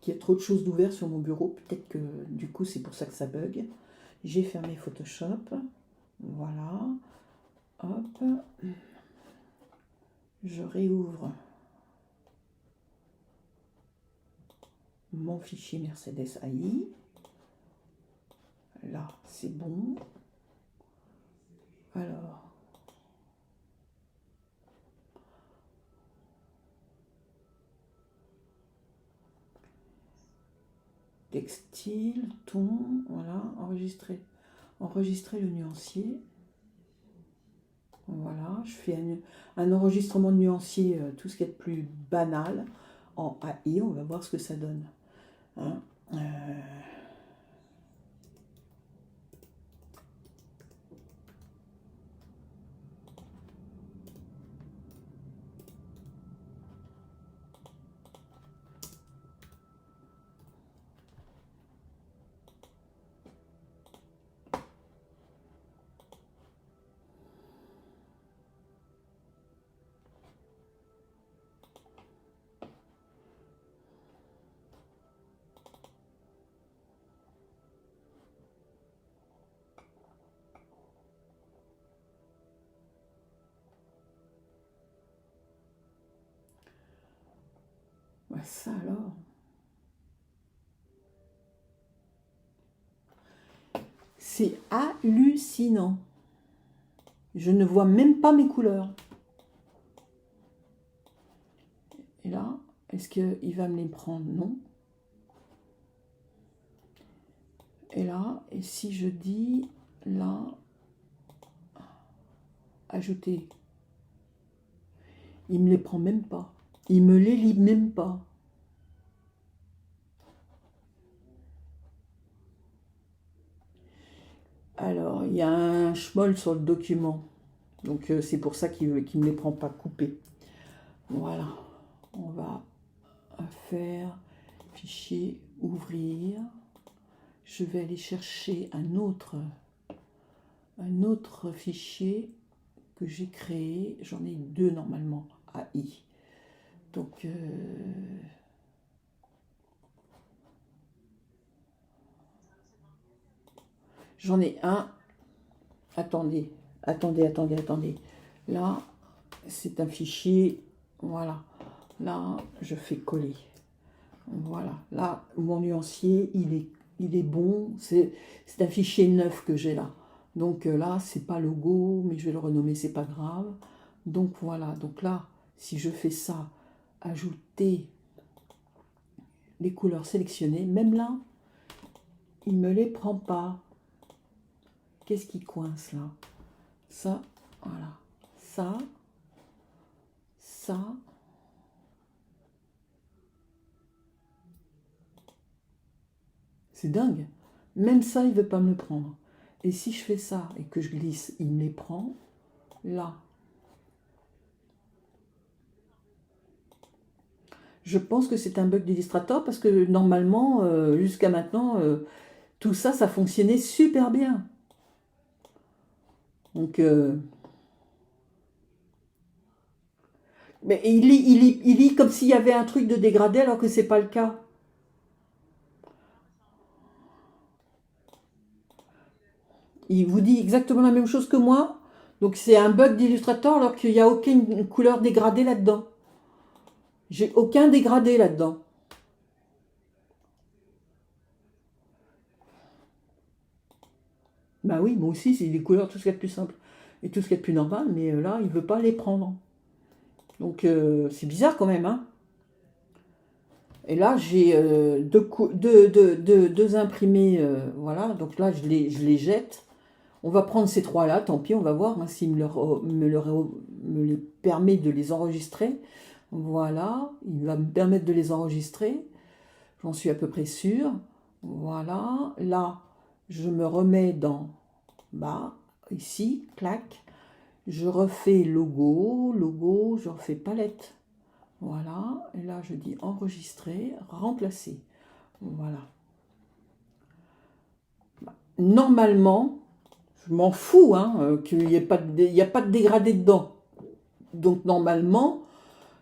Il y a trop de choses d'ouvert sur mon bureau. Peut-être que du coup c'est pour ça que ça bug. J'ai fermé Photoshop. Voilà. Hop. Je réouvre mon fichier Mercedes AI. Là, c'est bon. Alors. Textile, ton, voilà, enregistrer. Enregistrer le nuancier. Voilà, je fais un enregistrement de nuancier, tout ce qui est de plus banal en AI. On va voir ce que ça donne. Hein, ouais, ça alors. C'est hallucinant. Je ne vois même pas mes couleurs. Et là, est-ce qu'il va me les prendre? Non. Et là, et si je dis là, ajouter, il me les prend même pas. Il me les lit même pas. Alors, il y a un schmoll sur le document. Donc, c'est pour ça qu'il ne les prend pas coupés. Voilà. On va faire fichier, ouvrir. Je vais aller chercher un autre fichier que j'ai créé. J'en ai deux normalement, AI. Donc, j'en ai un. Attendez. Là, c'est un fichier. Voilà. Là, je fais coller. Voilà. Là, mon nuancier, il est bon. C'est un fichier neuf que j'ai là. Donc là, c'est pas logo, mais je vais le renommer, c'est pas grave. Donc voilà. Donc là, si je fais ça, ajouter les couleurs sélectionnées, même là, il me les prend pas. Qu'est-ce qui coince là? Ça, voilà. Ça. C'est dingue. Même ça, il ne veut pas me le prendre. Et si je fais ça et que je glisse, il me les prend. Là. Je pense que c'est un bug d'Illustrator parce que normalement, jusqu'à maintenant, tout ça, ça fonctionnait super bien. Donc, mais il lit comme s'il y avait un truc de dégradé alors que c'est pas le cas. Il vous dit exactement la même chose que moi. Donc c'est un bug d'Illustrator alors qu'il n'y a aucune couleur dégradée là-dedans. J'ai aucun dégradé là-dedans. Bah oui, moi aussi, c'est des couleurs, tout ce qu'il y a de plus simple et tout ce qu'il y a de plus normal, mais là, il ne veut pas les prendre. Donc c'est bizarre quand même, hein. Et là, j'ai deux imprimés, voilà, donc là, je les jette. On va prendre ces trois-là, tant pis, on va voir hein, s'il me les permet de les enregistrer. Voilà, il va me permettre de les enregistrer, j'en suis à peu près sûre. Voilà, là, je me remets dans bas, ici, clac, je refais logo, je refais palette. Voilà, et là je dis enregistrer, remplacer. Voilà. Normalement, je m'en fous qu'il n'y ait pas a pas de dégradé dedans. Donc normalement,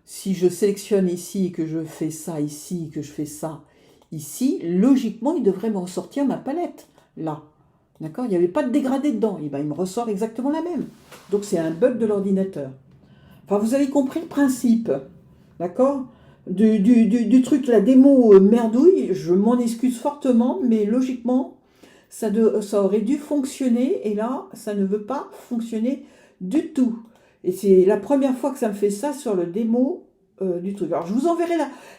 si je sélectionne ici, que je fais ça ici, que je fais ça ici, logiquement, il devrait me ressortir ma palette, là. D'accord? Il n'y avait pas de dégradé dedans. Et ben, il me ressort exactement la même. Donc c'est un bug de l'ordinateur. Enfin, vous avez compris le principe. D'accord? Du truc, la démo merdouille, je m'en excuse fortement, mais logiquement, ça aurait dû fonctionner, et là, ça ne veut pas fonctionner du tout. Et c'est la première fois que ça me fait ça sur le démo du truc. Alors, je vous enverrai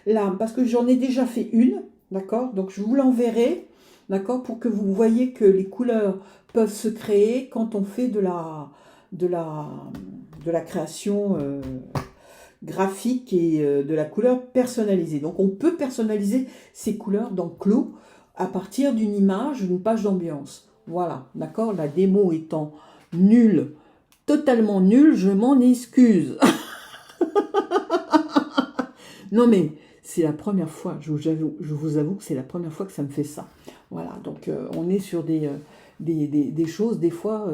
là parce que j'en ai déjà fait une, d'accord? Donc, je vous l'enverrai, d'accord? Pour que vous voyez que les couleurs peuvent se créer quand on fait de la création graphique et de la couleur personnalisée. Donc on peut personnaliser ces couleurs dans Clos à partir d'une image, d'une page d'ambiance. Voilà, d'accord? La démo étant nulle, totalement nulle, je m'en excuse. Non mais c'est la première fois, je vous avoue que c'est la première fois que ça me fait ça. Voilà, donc on est sur des choses, des fois,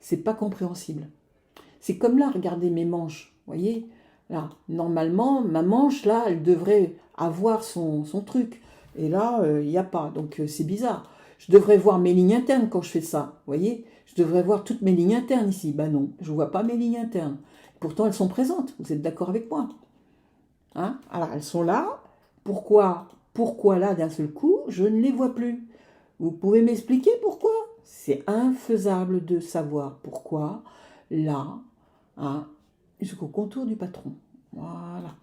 c'est pas compréhensible. C'est comme là, regardez mes manches, vous voyez? Là, normalement, ma manche, là, elle devrait avoir son truc. Et là, il n'y a pas. Donc, c'est bizarre. Je devrais voir mes lignes internes quand je fais ça. Vous voyez? Je devrais voir toutes mes lignes internes ici. Ben non, je ne vois pas mes lignes internes. Pourtant, elles sont présentes. Vous êtes d'accord avec moi? Hein? Alors, elles sont là. Pourquoi là, d'un seul coup, je ne les vois plus? Vous pouvez m'expliquer pourquoi? C'est infaisable de savoir pourquoi là, hein, jusqu'au contour du patron. Voilà.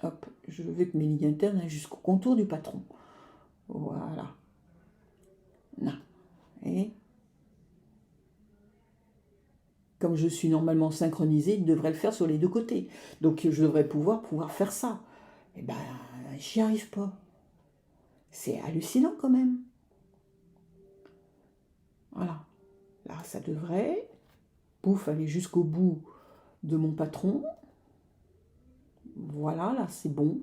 Hop, je veux que mes lignes internes aillent jusqu'au contour du patron. Voilà. Là. Et comme je suis normalement synchronisé, il devrait le faire sur les deux côtés. Donc je devrais pouvoir faire ça. Eh ben, j'y arrive pas. C'est hallucinant quand même. Voilà. Là, ça devrait, pouf, aller jusqu'au bout de mon patron. Voilà, là, c'est bon.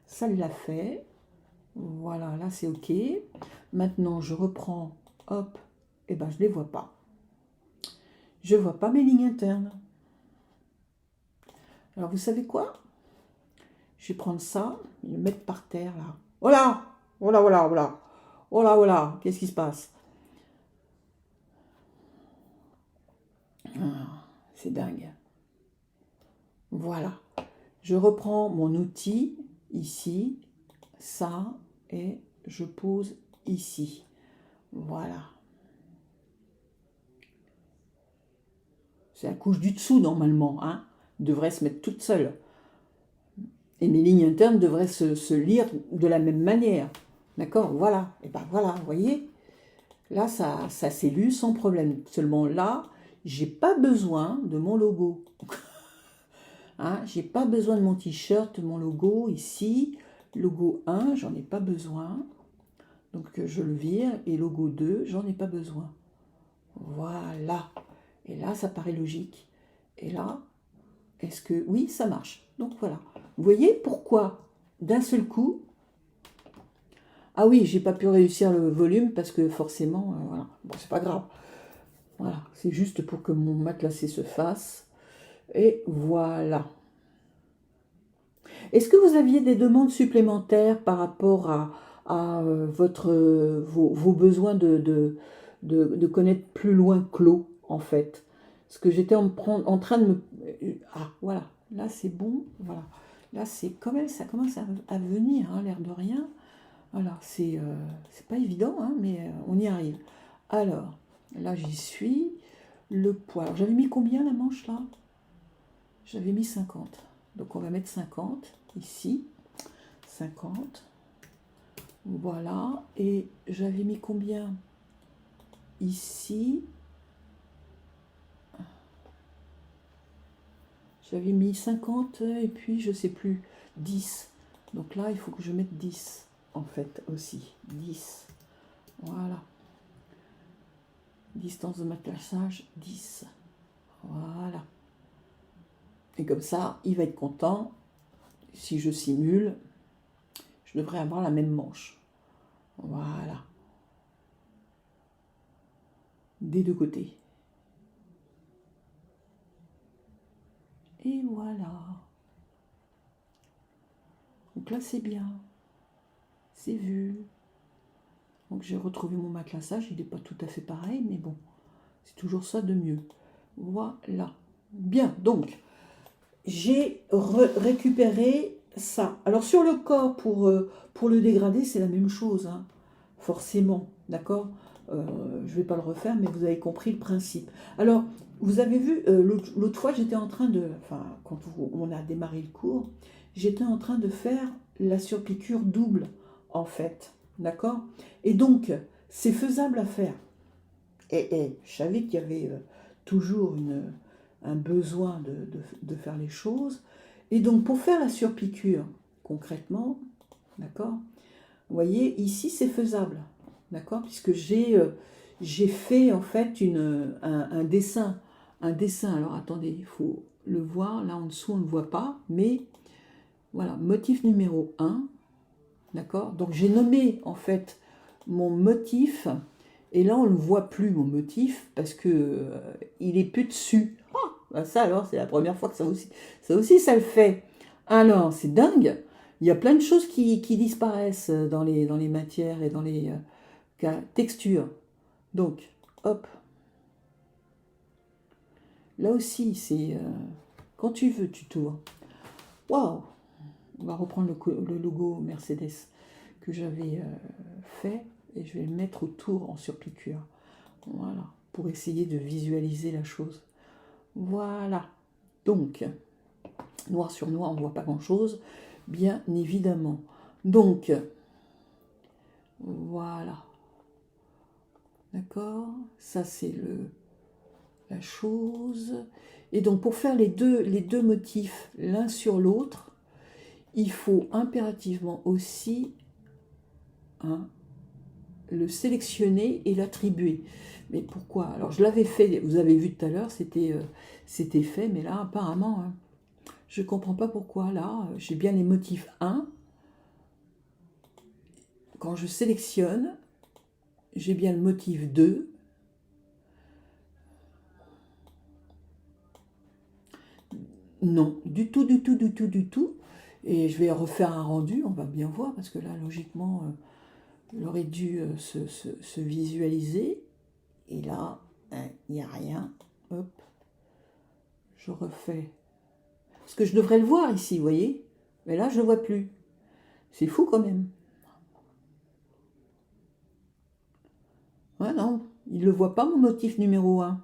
Ça l'a fait. Voilà, là, c'est OK. Maintenant, je reprends, hop, et ben, je ne les vois pas. Je ne vois pas mes lignes internes. Alors, vous savez quoi? Je vais prendre ça, le mettre par terre, là. Voilà! Voilà, voilà, voilà. Voilà, voilà. Qu'est-ce qui se passe? Ah, c'est dingue. Voilà. Je reprends mon outil, ici, ça, et je pose ici. Voilà. C'est la couche du dessous, normalement, hein. Devrait se mettre toute seule. Et mes lignes internes devraient se lire de la même manière. D'accord? Voilà. Et ben voilà, vous voyez? Là, ça s'est lu sans problème. Seulement là, j'ai pas besoin de mon logo. Hein? J'ai pas besoin de mon t-shirt, mon logo ici. Logo 1, j'en ai pas besoin. Donc je le vire. Et logo 2, j'en ai pas besoin. Voilà. Et là, ça paraît logique. Et là, est-ce que... Oui, ça marche. Donc voilà. Vous voyez pourquoi, d'un seul coup... Ah oui, j'ai pas pu réussir le volume parce que forcément, voilà. Bon, c'est pas grave. Voilà, c'est juste pour que mon matelassé se fasse. Et voilà. Est-ce que vous aviez des demandes supplémentaires par rapport à vos besoins de connaître plus loin Clos, en fait? Parce que j'étais en train de me... Ah, voilà. Là, c'est bon. Voilà. Là, c'est quand même, ça commence à venir, hein, l'air de rien. Voilà, c'est pas évident, hein, mais on y arrive. Alors, là, j'y suis. Le poids. Alors, j'avais mis combien la manche, là? J'avais mis 50. Donc, on va mettre 50 ici. 50. Voilà. Et j'avais mis combien ici? J'avais mis 50 et puis, je sais plus, 10. Donc là, il faut que je mette 10, en fait, aussi. 10. Voilà. Distance de matelassage, 10. Voilà. Et comme ça, il va être content. Si je simule, je devrais avoir la même manche. Voilà. Des deux côtés. Et voilà. Donc là, c'est bien. C'est vu. Donc j'ai retrouvé mon matelassage. Il n'est pas tout à fait pareil, mais bon. C'est toujours ça de mieux. Voilà. Bien, donc, j'ai récupéré ça. Alors sur le corps, pour le dégrader, c'est la même chose, hein, forcément, d'accord. Je ne vais pas le refaire, mais vous avez compris le principe. Alors, vous avez vu, l'autre fois, j'étais en train de... Enfin, quand on a démarré le cours, j'étais en train de faire la surpiqûre double, en fait, d'accord. Et donc, c'est faisable à faire. Et je savais qu'il y avait toujours un besoin de faire les choses. Et donc, pour faire la surpiqûre, concrètement, d'accord, vous voyez, ici, c'est faisable, d'accord, puisque j'ai fait, en fait, un dessin. Un dessin, alors attendez, il faut le voir, là en dessous, on ne le voit pas, mais voilà, motif numéro 1, d'accord. Donc, j'ai nommé, en fait, mon motif. Et là, on ne le voit plus, mon motif, parce que il est plus dessus. Ah, ben ça alors, c'est la première fois que ça aussi, ça le fait. Alors, c'est dingue. Il y a plein de choses qui disparaissent dans les matières et dans les textures. Donc, hop. Là aussi, c'est... quand tu veux, tu tournes. Waouh! On va reprendre le logo Mercedes que j'avais fait. Et je vais le mettre autour en surpiqûre. Voilà, pour essayer de visualiser la chose. Voilà. Donc, noir sur noir, on ne voit pas grand-chose, bien évidemment. Donc, voilà. D'accord? Ça, c'est la chose. Et donc, pour faire les deux motifs l'un sur l'autre, il faut impérativement aussi le sélectionner et l'attribuer. Mais pourquoi? Alors je l'avais fait, vous avez vu tout à l'heure, c'était fait, mais là apparemment, hein, je ne comprends pas pourquoi. Là, j'ai bien les motifs 1. Quand je sélectionne, j'ai bien le motif 2. Non, du tout, du tout, du tout, du tout. Et je vais refaire un rendu, on va bien voir, parce que là, logiquement, il aurait dû se visualiser. Et là, hein, il n'y a rien. Hop, je refais. Parce que je devrais le voir ici, vous voyez. Mais là, je ne le vois plus. C'est fou quand même. Ouais, non, il ne le voit pas, mon motif numéro 1.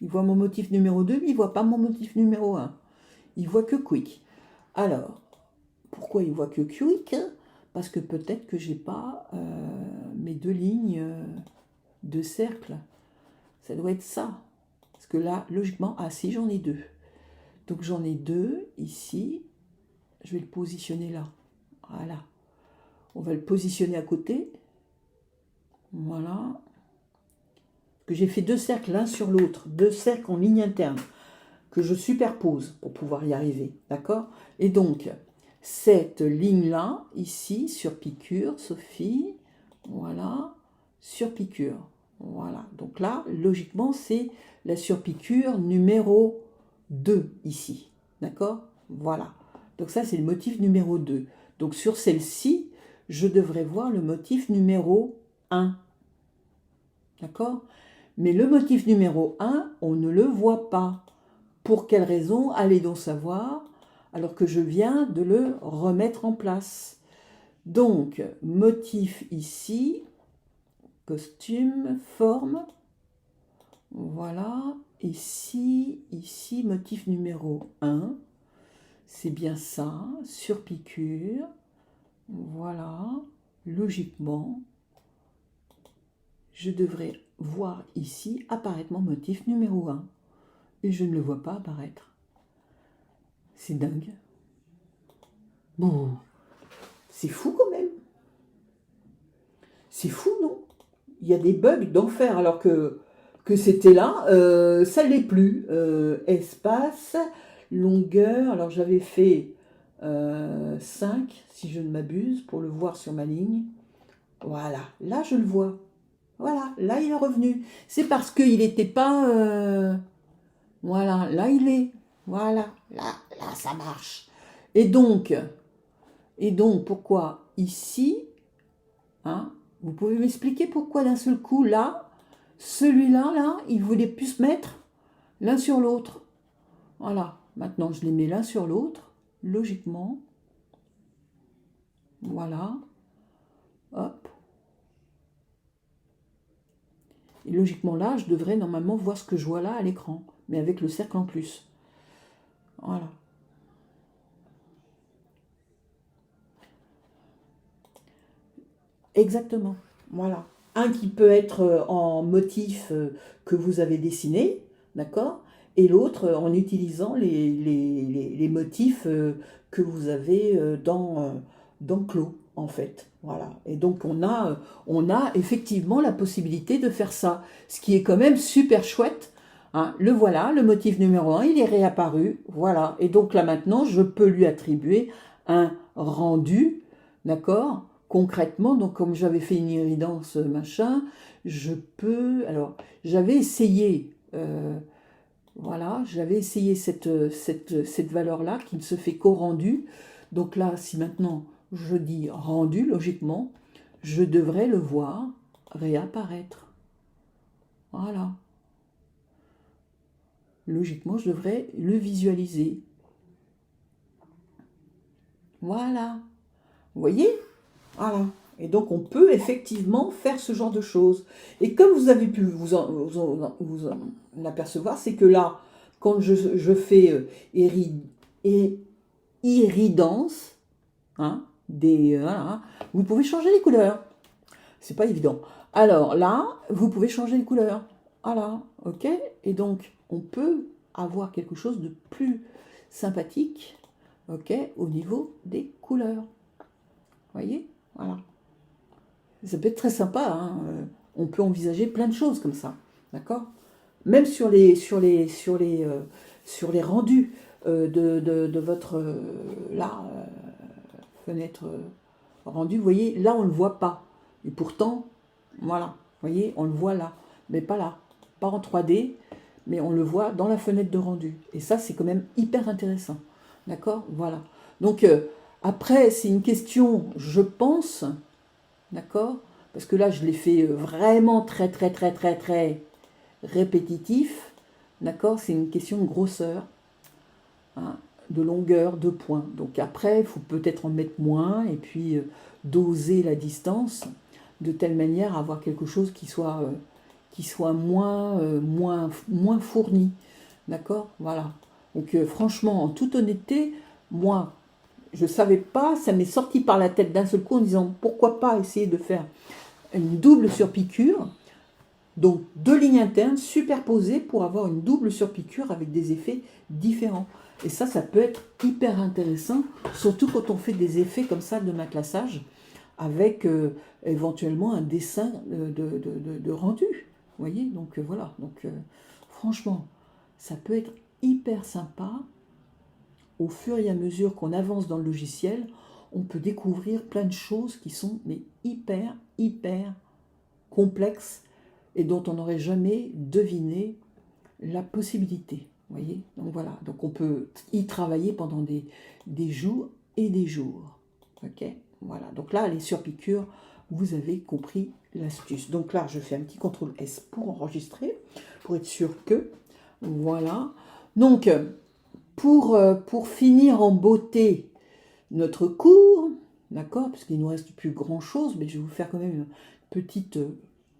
Il voit mon motif numéro 2, mais il ne voit pas mon motif numéro 1. Il voit que Quick. Alors, pourquoi il voit que Quick? Parce que peut-être que j'ai pas mes deux lignes de cercle. Ça doit être ça. Parce que là, logiquement, ah si, j'en ai deux. Donc j'en ai deux ici. Je vais le positionner là. Voilà. On va le positionner à côté. Voilà. Que j'ai fait deux cercles l'un sur l'autre. Deux cercles en ligne interne. Que je superpose pour pouvoir y arriver. D'accord? Et donc, cette ligne-là, ici, sur piqûre, Sophie, voilà, sur piqûre. Voilà. Donc là, logiquement, c'est la surpiqûre numéro 2, ici. D'accord? Voilà. Donc ça, c'est le motif numéro 2. Donc sur celle-ci, je devrais voir le motif numéro 1. D'accord? Mais le motif numéro 1, on ne le voit pas. Pour quelle raison? Allez donc savoir, alors que je viens de le remettre en place. Donc, motif ici, costume, forme, voilà, ici, motif numéro 1, c'est bien ça, sur piqûre, voilà, logiquement, je devrais voir ici apparaître mon motif numéro 1, et je ne le vois pas apparaître. C'est dingue. Bon, c'est fou quand même. C'est fou, non? Il y a des bugs d'enfer alors que c'était là. Ça ne l'est plus. Espace, longueur. Alors j'avais fait 5, si je ne m'abuse, pour le voir sur ma ligne. Voilà, là je le vois. Voilà, là il est revenu. C'est parce qu'il n'était pas... Voilà, là il est. Voilà, là ça marche. Et donc pourquoi ici, hein, vous pouvez m'expliquer pourquoi d'un seul coup, là, celui-là, là, il voulait plus se mettre l'un sur l'autre. Voilà, maintenant je les mets l'un sur l'autre, logiquement. Voilà, hop. Et logiquement là, je devrais normalement voir ce que je vois là à l'écran, mais avec le cercle en plus. Voilà. Exactement, voilà. Un qui peut être en motif que vous avez dessiné, d'accord? Et l'autre en utilisant les motifs que vous avez dans Clos, en fait. Voilà. Et donc on a effectivement la possibilité de faire ça, ce qui est quand même super chouette. Hein. Le voilà, le motif numéro 1, il est réapparu. Voilà. Et donc là maintenant, je peux lui attribuer un rendu, d'accord? Concrètement, donc comme j'avais fait une iridance machin, je peux... Alors, j'avais essayé, voilà, j'avais essayé cette valeur-là qui ne se fait qu'au rendu. Donc là, si maintenant je dis rendu, logiquement, je devrais le voir réapparaître. Voilà. Logiquement, je devrais le visualiser. Voilà. Vous voyez? Voilà. Et donc, on peut effectivement faire ce genre de choses. Et comme vous avez pu vous en apercevoir, c'est que là, quand je fais iridance, hein, voilà, vous pouvez changer les couleurs. C'est pas évident. Alors là, vous pouvez changer les couleurs. Voilà, ok? Et donc, on peut avoir quelque chose de plus sympathique, ok, au niveau des couleurs. Voyez? Voilà. Ça peut être très sympa, hein. On peut envisager plein de choses comme ça, d'accord? Même sur les rendus de votre là, fenêtre rendue, vous voyez, là on ne le voit pas. Et pourtant, voilà, vous voyez, on le voit là, mais pas là, pas en 3D, mais on le voit dans la fenêtre de rendu. Et ça, c'est quand même hyper intéressant, d'accord? Voilà. Donc après, c'est une question, je pense, d'accord? Parce que là, je l'ai fait vraiment très, très, très, très, très répétitif, d'accord? C'est une question de grosseur, hein, de longueur, de points. Donc après, il faut peut-être en mettre moins et puis doser la distance de telle manière à avoir quelque chose qui soit moins fourni, d'accord? Voilà. Donc franchement, en toute honnêteté, moi, je ne savais pas, ça m'est sorti par la tête d'un seul coup en disant pourquoi pas essayer de faire une double surpiqûre, donc deux lignes internes superposées pour avoir une double surpiqûre avec des effets différents. Et ça peut être hyper intéressant, surtout quand on fait des effets comme ça de matelassage, avec éventuellement un dessin de rendu. Vous voyez, donc voilà. Donc franchement, ça peut être hyper sympa. Au fur et à mesure qu'on avance dans le logiciel, on peut découvrir plein de choses qui sont mais hyper, hyper complexes et dont on n'aurait jamais deviné la possibilité. Vous voyez, donc voilà, donc on peut y travailler pendant des jours et des jours. Ok, voilà, donc là, les surpiqûres, vous avez compris l'astuce. Donc là, je fais un petit CTRL S pour enregistrer, pour être sûr que, voilà. Donc, pour finir en beauté notre cours, d'accord, parce qu'il ne nous reste plus grand chose, mais je vais vous faire quand même une petite,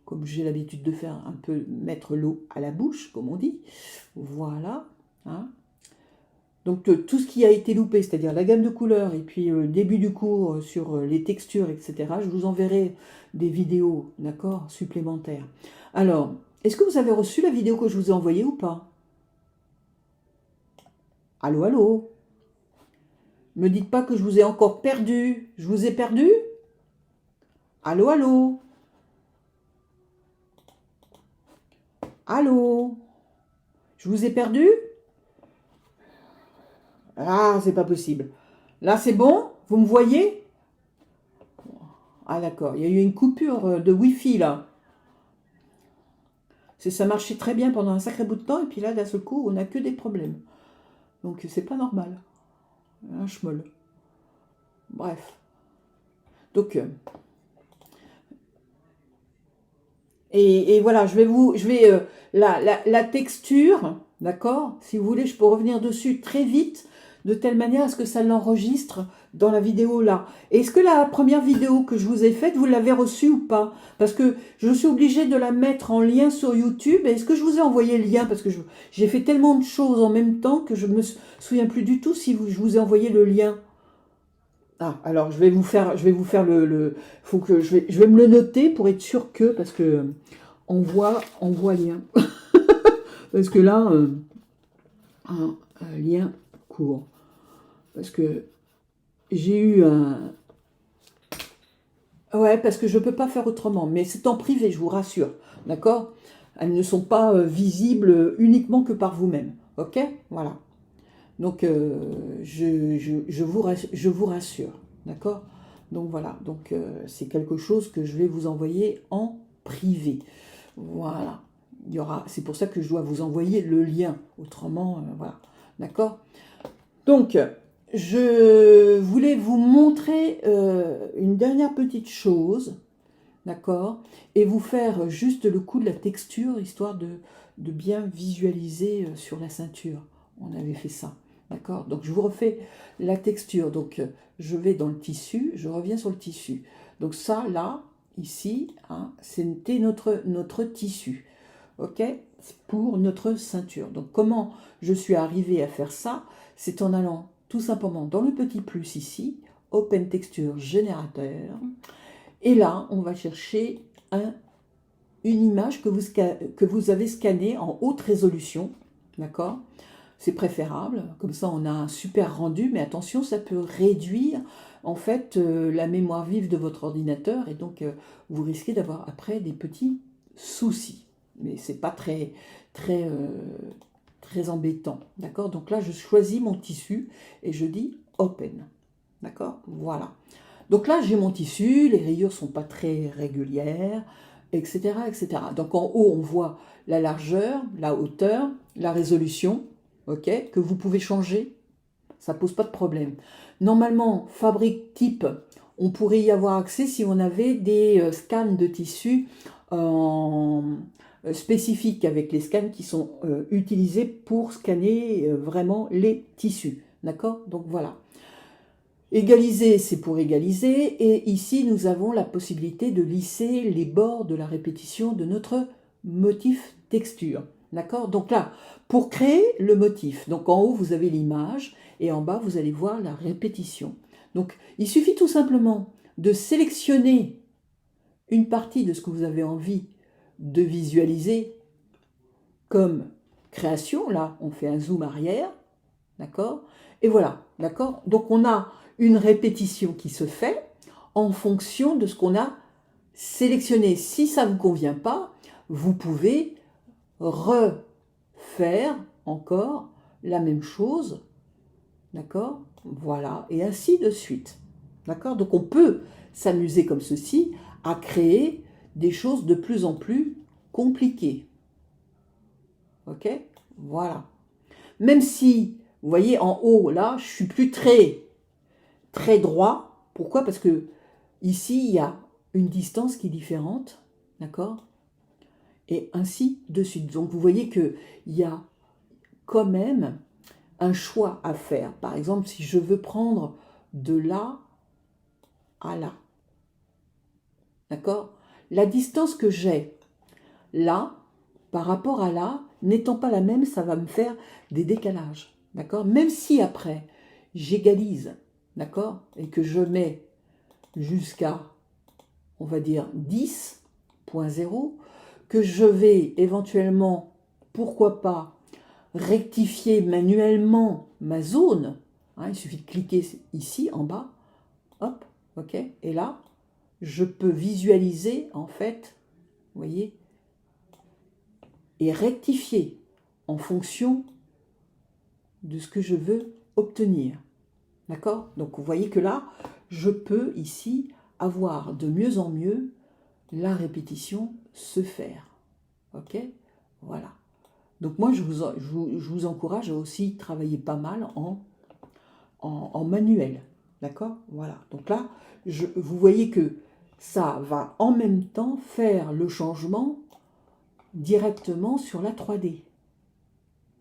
comme j'ai l'habitude de faire, un peu mettre l'eau à la bouche, comme on dit. Voilà. Hein. Donc tout ce qui a été loupé, c'est-à-dire la gamme de couleurs et puis le début du cours sur les textures, etc., je vous enverrai des vidéos, d'accord, supplémentaires. Alors, est-ce que vous avez reçu la vidéo que je vous ai envoyée ou pas? Allô, allô? Me dites pas que je vous ai encore perdu. Je vous ai perdu? Allô, allô? Allô? Je vous ai perdu? Ah, c'est pas possible. Là, c'est bon? Vous me voyez? Ah, d'accord. Il y a eu une coupure de Wi-Fi, là. Ça marchait très bien pendant un sacré bout de temps, et puis là, d'un seul coup, on n'a que des problèmes. Donc, c'est pas normal. Un schmoll. Bref. Donc, et voilà, la texture, d'accord? Si vous voulez, je peux revenir dessus très vite, de telle manière à ce que ça l'enregistre dans la vidéo là. Est-ce que la première vidéo que je vous ai faite, vous l'avez reçue ou pas? Parce que je suis obligée de la mettre en lien sur YouTube. Est-ce que je vous ai envoyé le lien? Parce que j'ai fait tellement de choses en même temps que je me souviens plus du tout si je vous ai envoyé le lien. Ah, alors je vais vous faire faut que je vais me le noter pour être sûr que, parce que on voit lien. Parce que là, un lien court. Parce que j'ai eu un... Ouais, parce que je ne peux pas faire autrement. Mais c'est en privé, je vous rassure. D'accord? Elles ne sont pas visibles uniquement que par vous-même. Ok? Voilà. Donc, je vous rassure. D'accord? Donc, voilà. Donc, c'est quelque chose que je vais vous envoyer en privé. Voilà. C'est pour ça que je dois vous envoyer le lien. Autrement, voilà. D'accord? Donc, je voulais vous montrer une dernière petite chose. D'accord? Et vous faire juste le coup de la texture, histoire de bien visualiser sur la ceinture. On avait fait ça. D'accord? Donc, je vous refais la texture. Donc, je vais dans le tissu, je reviens sur le tissu. Donc, ça, là, ici, hein, c'était notre tissu. Ok? C'est pour notre ceinture. Donc, comment je suis arrivée à faire ça? C'est en allant tout simplement dans le petit plus ici, Open Texture Générateur. Et là, on va chercher une image que vous avez scannée en haute résolution. D'accord? c'est préférable. Comme ça, on a un super rendu, mais attention, ça peut réduire en fait la mémoire vive de votre ordinateur et donc vous risquez d'avoir après des petits soucis. Mais c'est pas très, très embêtant, d'accord? Donc là, je choisis mon tissu et je dis Open, d'accord? Voilà. Donc là, j'ai mon tissu, les rayures sont pas très régulières, etc., etc. Donc en haut, on voit la largeur, la hauteur, la résolution, ok, que vous pouvez changer, ça pose pas de problème. Normalement, fabrique type, on pourrait y avoir accès si on avait des scans de tissu spécifiques avec les scans qui sont utilisés pour scanner vraiment les tissus, d'accord? Donc voilà. Égaliser, c'est pour égaliser, et ici nous avons la possibilité de lisser les bords de la répétition de notre motif texture. D'accord? Donc là, pour créer le motif, donc en haut vous avez l'image, et en bas vous allez voir la répétition. Donc il suffit tout simplement de sélectionner une partie de ce que vous avez envie de visualiser comme création. Là, on fait un zoom arrière, d'accord? Et voilà, d'accord? Donc on a une répétition qui se fait en fonction de ce qu'on a sélectionné. Si ça ne vous convient pas, vous pouvez refaire encore la même chose, d'accord? Voilà, et ainsi de suite, d'accord? Donc on peut s'amuser comme ceci à créer des choses de plus en plus compliquées, ok? Voilà. Même si, vous voyez, en haut, là, je suis plus très droit. Pourquoi? Parce que ici, il y a une distance qui est différente, d'accord? Et ainsi de suite. Donc, vous voyez qu'il y a quand même un choix à faire. Par exemple, si je veux prendre de là à là, d'accord? La distance que j'ai là, par rapport à là, n'étant pas la même, ça va me faire des décalages, d'accord? Même si après, j'égalise, d'accord? Et que je mets jusqu'à, on va dire, 10.0, que je vais éventuellement, pourquoi pas, rectifier manuellement ma zone. Hein, il suffit de cliquer ici, en bas, hop, ok? Et là, je peux visualiser, en fait, vous voyez, et rectifier en fonction de ce que je veux obtenir. D'accord? Donc vous voyez que là, je peux ici avoir de mieux en mieux la répétition se faire. Ok? Voilà. Donc moi, je vous encourage à aussi travailler pas mal en manuel. D'accord? Voilà. Donc là, vous voyez que ça va en même temps faire le changement directement sur la 3D.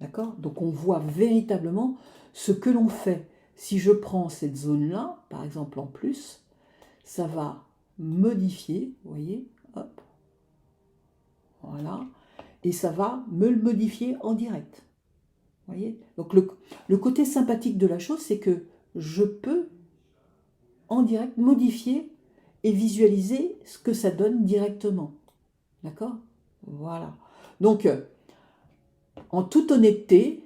D'accord? Donc on voit véritablement ce que l'on fait. Si je prends cette zone-là, par exemple en plus, ça va modifier, vous voyez, hop, voilà, et ça va me le modifier en direct. Vous voyez? Donc le côté sympathique de la chose, c'est que je peux en direct modifier et visualiser ce que ça donne directement. D'accord? Voilà. Donc, en toute honnêteté,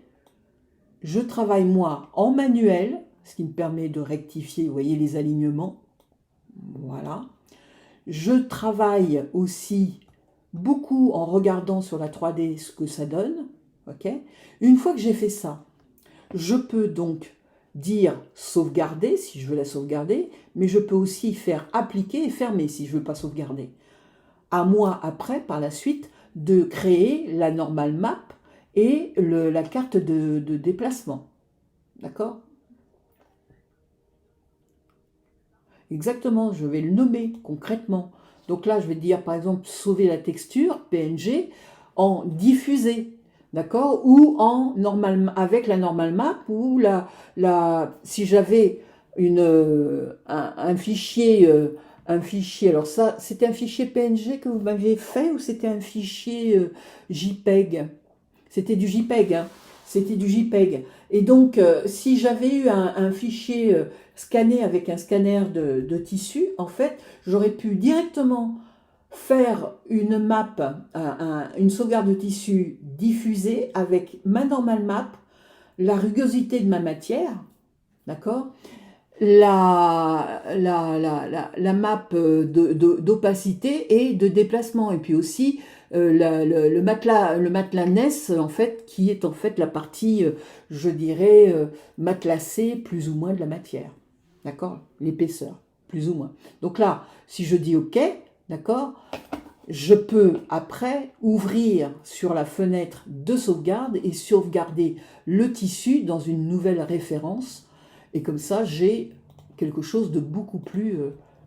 je travaille moi en manuel, ce qui me permet de rectifier, vous voyez, les alignements. Voilà. Je travaille aussi beaucoup en regardant sur la 3D ce que ça donne. Ok. Une fois que j'ai fait ça, je peux donc dire sauvegarder si je veux la sauvegarder, mais je peux aussi faire appliquer et fermer si je ne veux pas sauvegarder. À moi après, par la suite, de créer la normal map et la carte de déplacement. D'accord? Exactement, je vais le nommer concrètement. Donc là, je vais dire par exemple sauver la texture PNG en diffuser, d'accord? Ou en avec la normal map ou si j'avais un fichier, alors ça, c'était un fichier PNG que vous m'aviez fait ou c'était un fichier JPEG? C'était du JPEG, hein. C'était du JPEG. Et donc, si j'avais eu un fichier scanné avec un scanner de tissu, en fait, j'aurais pu directement faire une map, une sauvegarde de tissu diffusée avec ma normal map la rugosité de ma matière, d'accord, la map d'opacité et de déplacement, et puis aussi le matelas NES, en fait, qui est en fait la partie, je dirais, matelassée plus ou moins de la matière, d'accord, l'épaisseur, plus ou moins. Donc là, si je dis OK, d'accord, je peux après ouvrir sur la fenêtre de sauvegarde et sauvegarder le tissu dans une nouvelle référence. Et comme ça, j'ai quelque chose de beaucoup plus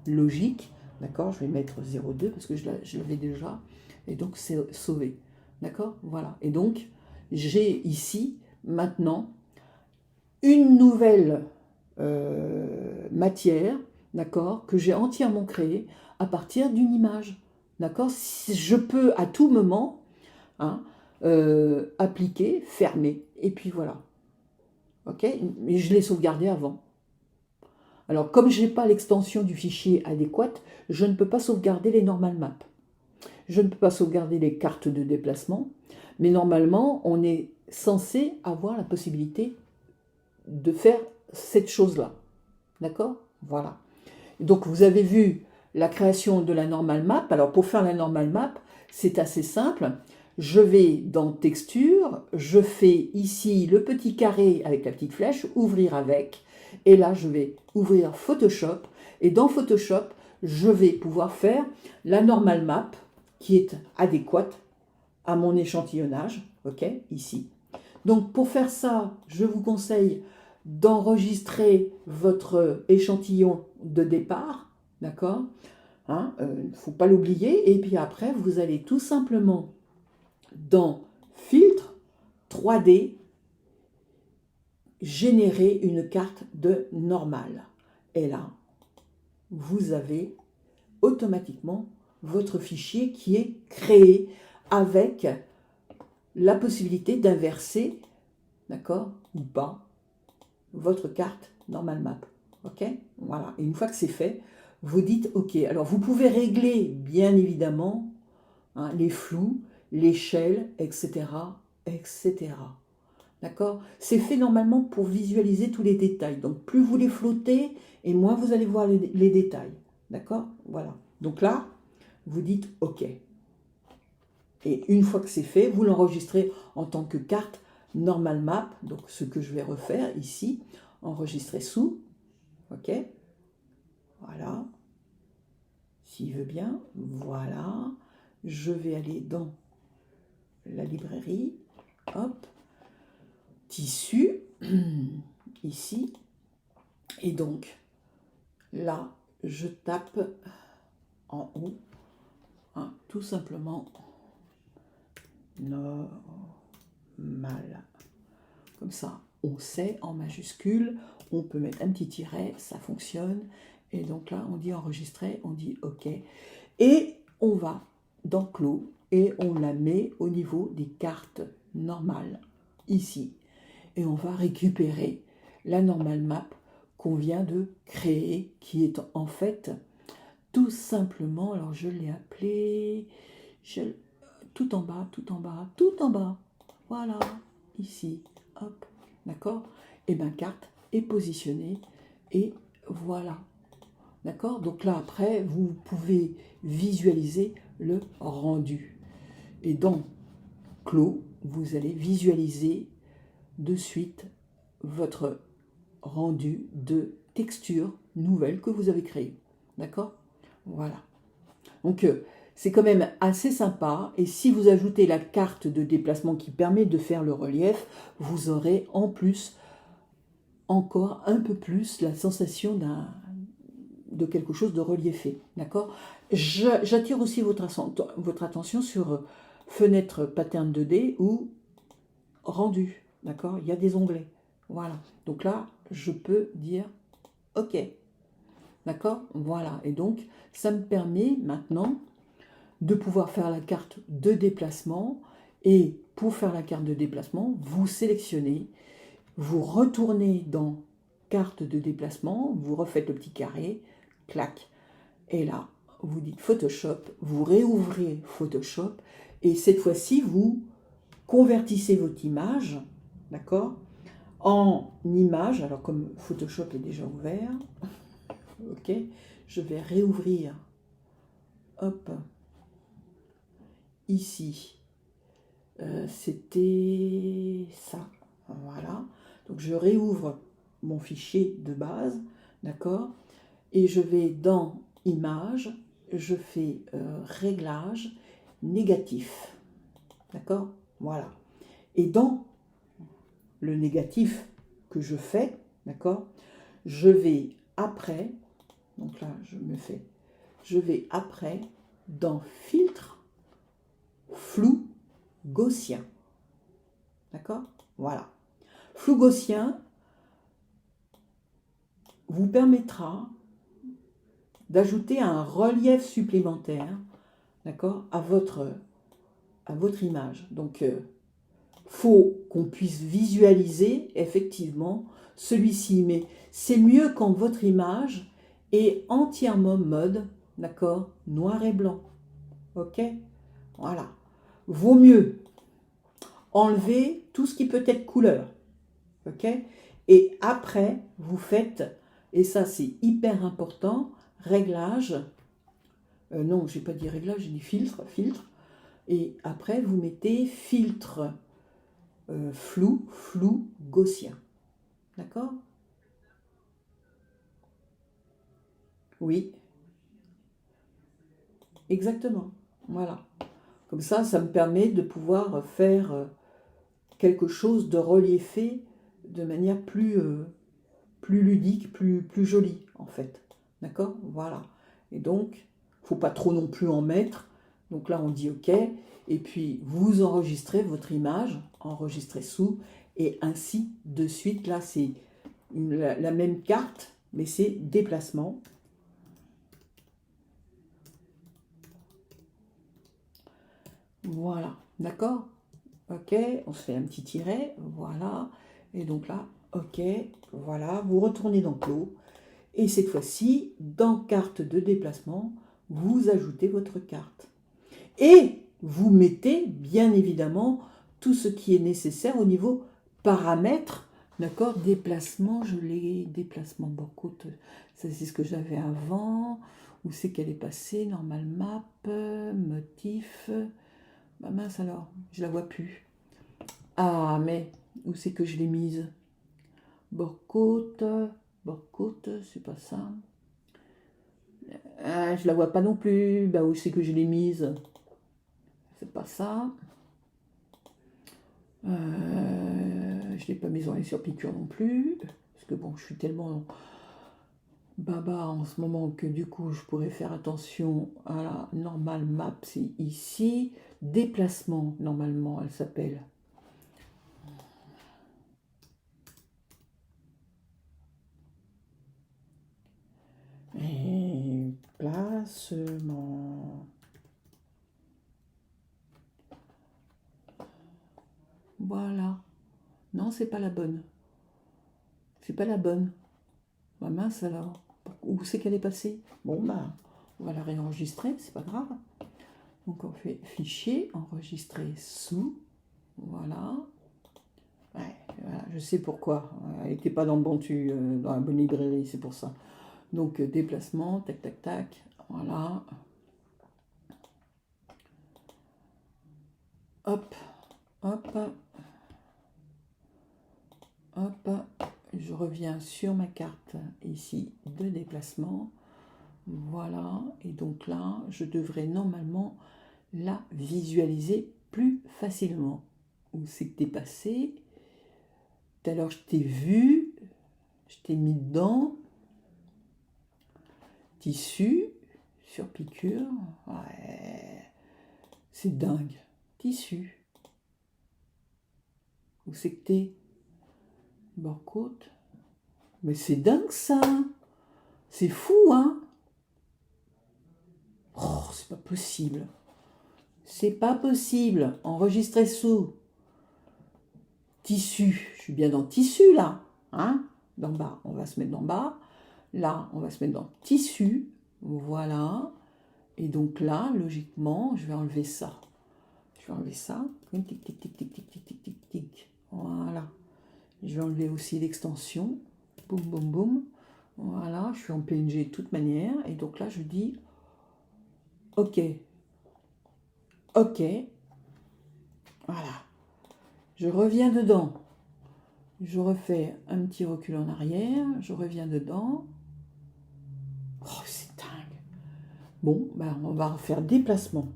logique. D'accord, je vais mettre 0,2 parce que je l'avais déjà. Et donc, c'est sauvé. D'accord, voilà. Et donc, j'ai ici, maintenant, une nouvelle matière, d'accord, que j'ai entièrement créée à partir d'une image. D'accord, je peux à tout moment hein, appliquer, fermer. Et puis voilà. Ok, mais je l'ai sauvegardé avant. Alors, comme je n'ai pas l'extension du fichier adéquate, je ne peux pas sauvegarder les normal maps. Je ne peux pas sauvegarder les cartes de déplacement, mais normalement, on est censé avoir la possibilité de faire cette chose-là. D'accord? Voilà. Donc, vous avez vu la création de la normal map. Alors, pour faire la normal map, c'est assez simple. Je vais dans texture, je fais ici le petit carré avec la petite flèche, ouvrir avec, et là je vais ouvrir Photoshop, et dans Photoshop, je vais pouvoir faire la normal map qui est adéquate à mon échantillonnage, ok, ici. Donc pour faire ça, je vous conseille d'enregistrer votre échantillon de départ, d'accord, hein, il ne faut pas l'oublier, et puis après vous allez tout simplement dans Filtre, 3D, générer une carte de normal. Et là, vous avez automatiquement votre fichier qui est créé avec la possibilité d'inverser, d'accord, ou pas, votre carte normal map. Ok, voilà. Et une fois que c'est fait, vous dites OK. Alors, vous pouvez régler, bien évidemment, hein, les flous, l'échelle, etc., etc. D'accord? C'est fait normalement pour visualiser tous les détails. Donc, plus vous les flottez, et moins vous allez voir les détails. D'accord? Voilà. Donc là, vous dites OK. Et une fois que c'est fait, vous l'enregistrez en tant que carte normal map. Donc, ce que je vais refaire ici, enregistrer sous. OK? Voilà. S'il veut bien. Voilà. Je vais aller dans la librairie. Hop. Tissu. Ici. Et donc, là, je tape en haut. Hein, tout simplement. Normal. Comme ça, on sait en majuscule. On peut mettre un petit tiret. Ça fonctionne. Et donc là, on dit enregistrer. On dit OK. Et on va dans Clos et on la met au niveau des cartes normales, ici. Et on va récupérer la normal map qu'on vient de créer, qui est en fait tout simplement, alors je l'ai appelé, tout en bas, tout en bas, tout en bas, voilà, ici, hop, d'accord. Et ma carte est positionnée, et voilà. D'accord? Donc là, après, vous pouvez visualiser le rendu. Et dans Clos, vous allez visualiser de suite votre rendu de texture nouvelle que vous avez créée. D'accord? Voilà. Donc, c'est quand même assez sympa. Et si vous ajoutez la carte de déplacement qui permet de faire le relief, vous aurez en plus, encore un peu plus, la sensation de quelque chose de reliefé, d'accord? J'attire aussi votre attention sur fenêtre pattern 2D ou rendu, d'accord? Il y a des onglets, voilà. Donc là, je peux dire OK, d'accord? Voilà, et donc ça me permet maintenant de pouvoir faire la carte de déplacement. Et pour faire la carte de déplacement, vous sélectionnez, vous retournez dans carte de déplacement, vous refaites le petit carré, clac. Et là, vous dites Photoshop, vous réouvrez Photoshop, et cette fois-ci, vous convertissez votre image, d'accord, en image, alors comme Photoshop est déjà ouvert, ok, je vais réouvrir, hop, ici, c'était ça, voilà, donc je réouvre mon fichier de base, d'accord, et je vais dans Images, je fais Réglages, négatif, d'accord, voilà, et dans le négatif que je fais, d'accord, je vais après, donc là je vais après dans Filtre, Flou gaussien, d'accord, voilà. Flou gaussien vous permettra d'ajouter un relief supplémentaire, d'accord, à votre image. Donc, faut qu'on puisse visualiser effectivement celui-ci, mais c'est mieux quand votre image est entièrement mode, d'accord, noir et blanc, ok, voilà. Vaut mieux enlever tout ce qui peut être couleur, ok, et après vous faites, et ça c'est hyper important, réglage, non j'ai pas dit réglage, j'ai dit filtre, et après vous mettez filtre flou gaussien. D'accord? Oui, exactement. Voilà. Comme ça me permet de pouvoir faire quelque chose de reliefé de manière plus ludique, plus jolie, en fait. D'accord? Voilà. Et donc, il ne faut pas trop non plus en mettre. Donc là, on dit OK. Et puis, vous enregistrez votre image, enregistrez sous, et ainsi de suite. Là, c'est la même carte, mais c'est déplacement. Voilà, d'accord? OK, on se fait un petit tiret, voilà. Et donc là, OK, voilà, vous retournez dans Clos. Et cette fois-ci, dans carte de déplacement, vous ajoutez votre carte. Et vous mettez, bien évidemment, tout ce qui est nécessaire au niveau paramètres. D'accord, déplacement, je l'ai, déplacement barcode, ça c'est ce que j'avais avant. Où c'est qu'elle est passée? Normal map, motif. Bah mince alors, je la vois plus. Ah, mais où c'est que je l'ai mise? Barcode, c'est pas ça. Ah, je la vois pas non plus. Bah où c'est que je l'ai mise? C'est pas ça. Je l'ai pas mise en sur piqûre non plus. Parce que bon, je suis tellement baba en ce moment que du coup je pourrais faire attention à la normal map, c'est ici. Déplacement, normalement, elle s'appelle. Et placement. Voilà. Non, c'est pas la bonne. C'est pas la bonne. Bah mince alors. Où c'est qu'elle est passée? Bon bah, on va la réenregistrer, c'est pas grave. Donc on fait fichier, enregistrer sous. Voilà. Ouais, voilà, je sais pourquoi. Elle n'était pas dans le bon dans la bonne librairie, c'est pour ça. Donc déplacement, tac tac tac. Voilà. Hop, hop, hop. Je reviens sur ma carte ici de déplacement. Voilà. Et donc là, je devrais normalement la visualiser plus facilement. Où c'est que t'es passé? Tout à l'heure, je t'ai vu, je t'ai mis dedans. Tissu, sur piqûre. Ouais, c'est dingue. Tissu. Où c'est que t'es? Barcode. Mais c'est dingue ça. C'est fou, hein? Oh, c'est pas possible. C'est pas possible. Enregistrer sous. Tissu. Je suis bien dans tissu là. Hein? D'en bas. On va se mettre d'en bas. Là, on va se mettre dans tissu. Voilà. Et donc là, logiquement, je vais enlever ça. Je vais enlever ça. Tic, tic, tic, tic, tic, tic, tic, tic, tic. Voilà. Je vais enlever aussi l'extension. Boum, boum, boum. Voilà, je suis en PNG de toute manière. Et donc là, je dis OK. OK. Voilà. Je reviens dedans. Je refais un petit recul en arrière. Je reviens dedans. Oh, c'est dingue. Bon, ben, on va refaire déplacement.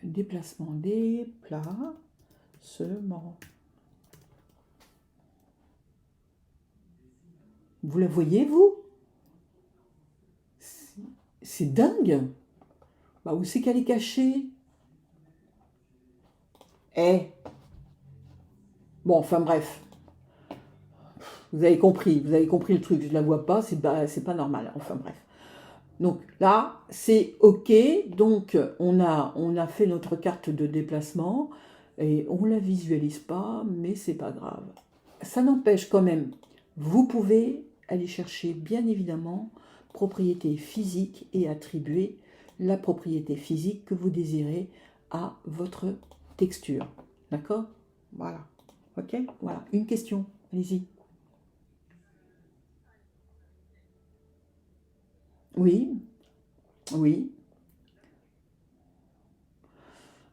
Déplacement, déplacement. Vous la voyez, vous? C'est dingue. Bah, où c'est qu'elle est cachée? Eh. Bon, enfin bref. Vous avez compris le truc. Je ne la vois pas, c'est pas normal. Enfin bref. Donc là, c'est OK. Donc on a fait notre carte de déplacement et on ne la visualise pas, mais c'est pas grave. Ça n'empêche quand même, vous pouvez aller chercher bien évidemment propriété physique et attribuer la propriété physique que vous désirez à votre texture. D'accord? Voilà. OK? Voilà. Une question. Allez-y. Oui. Oui.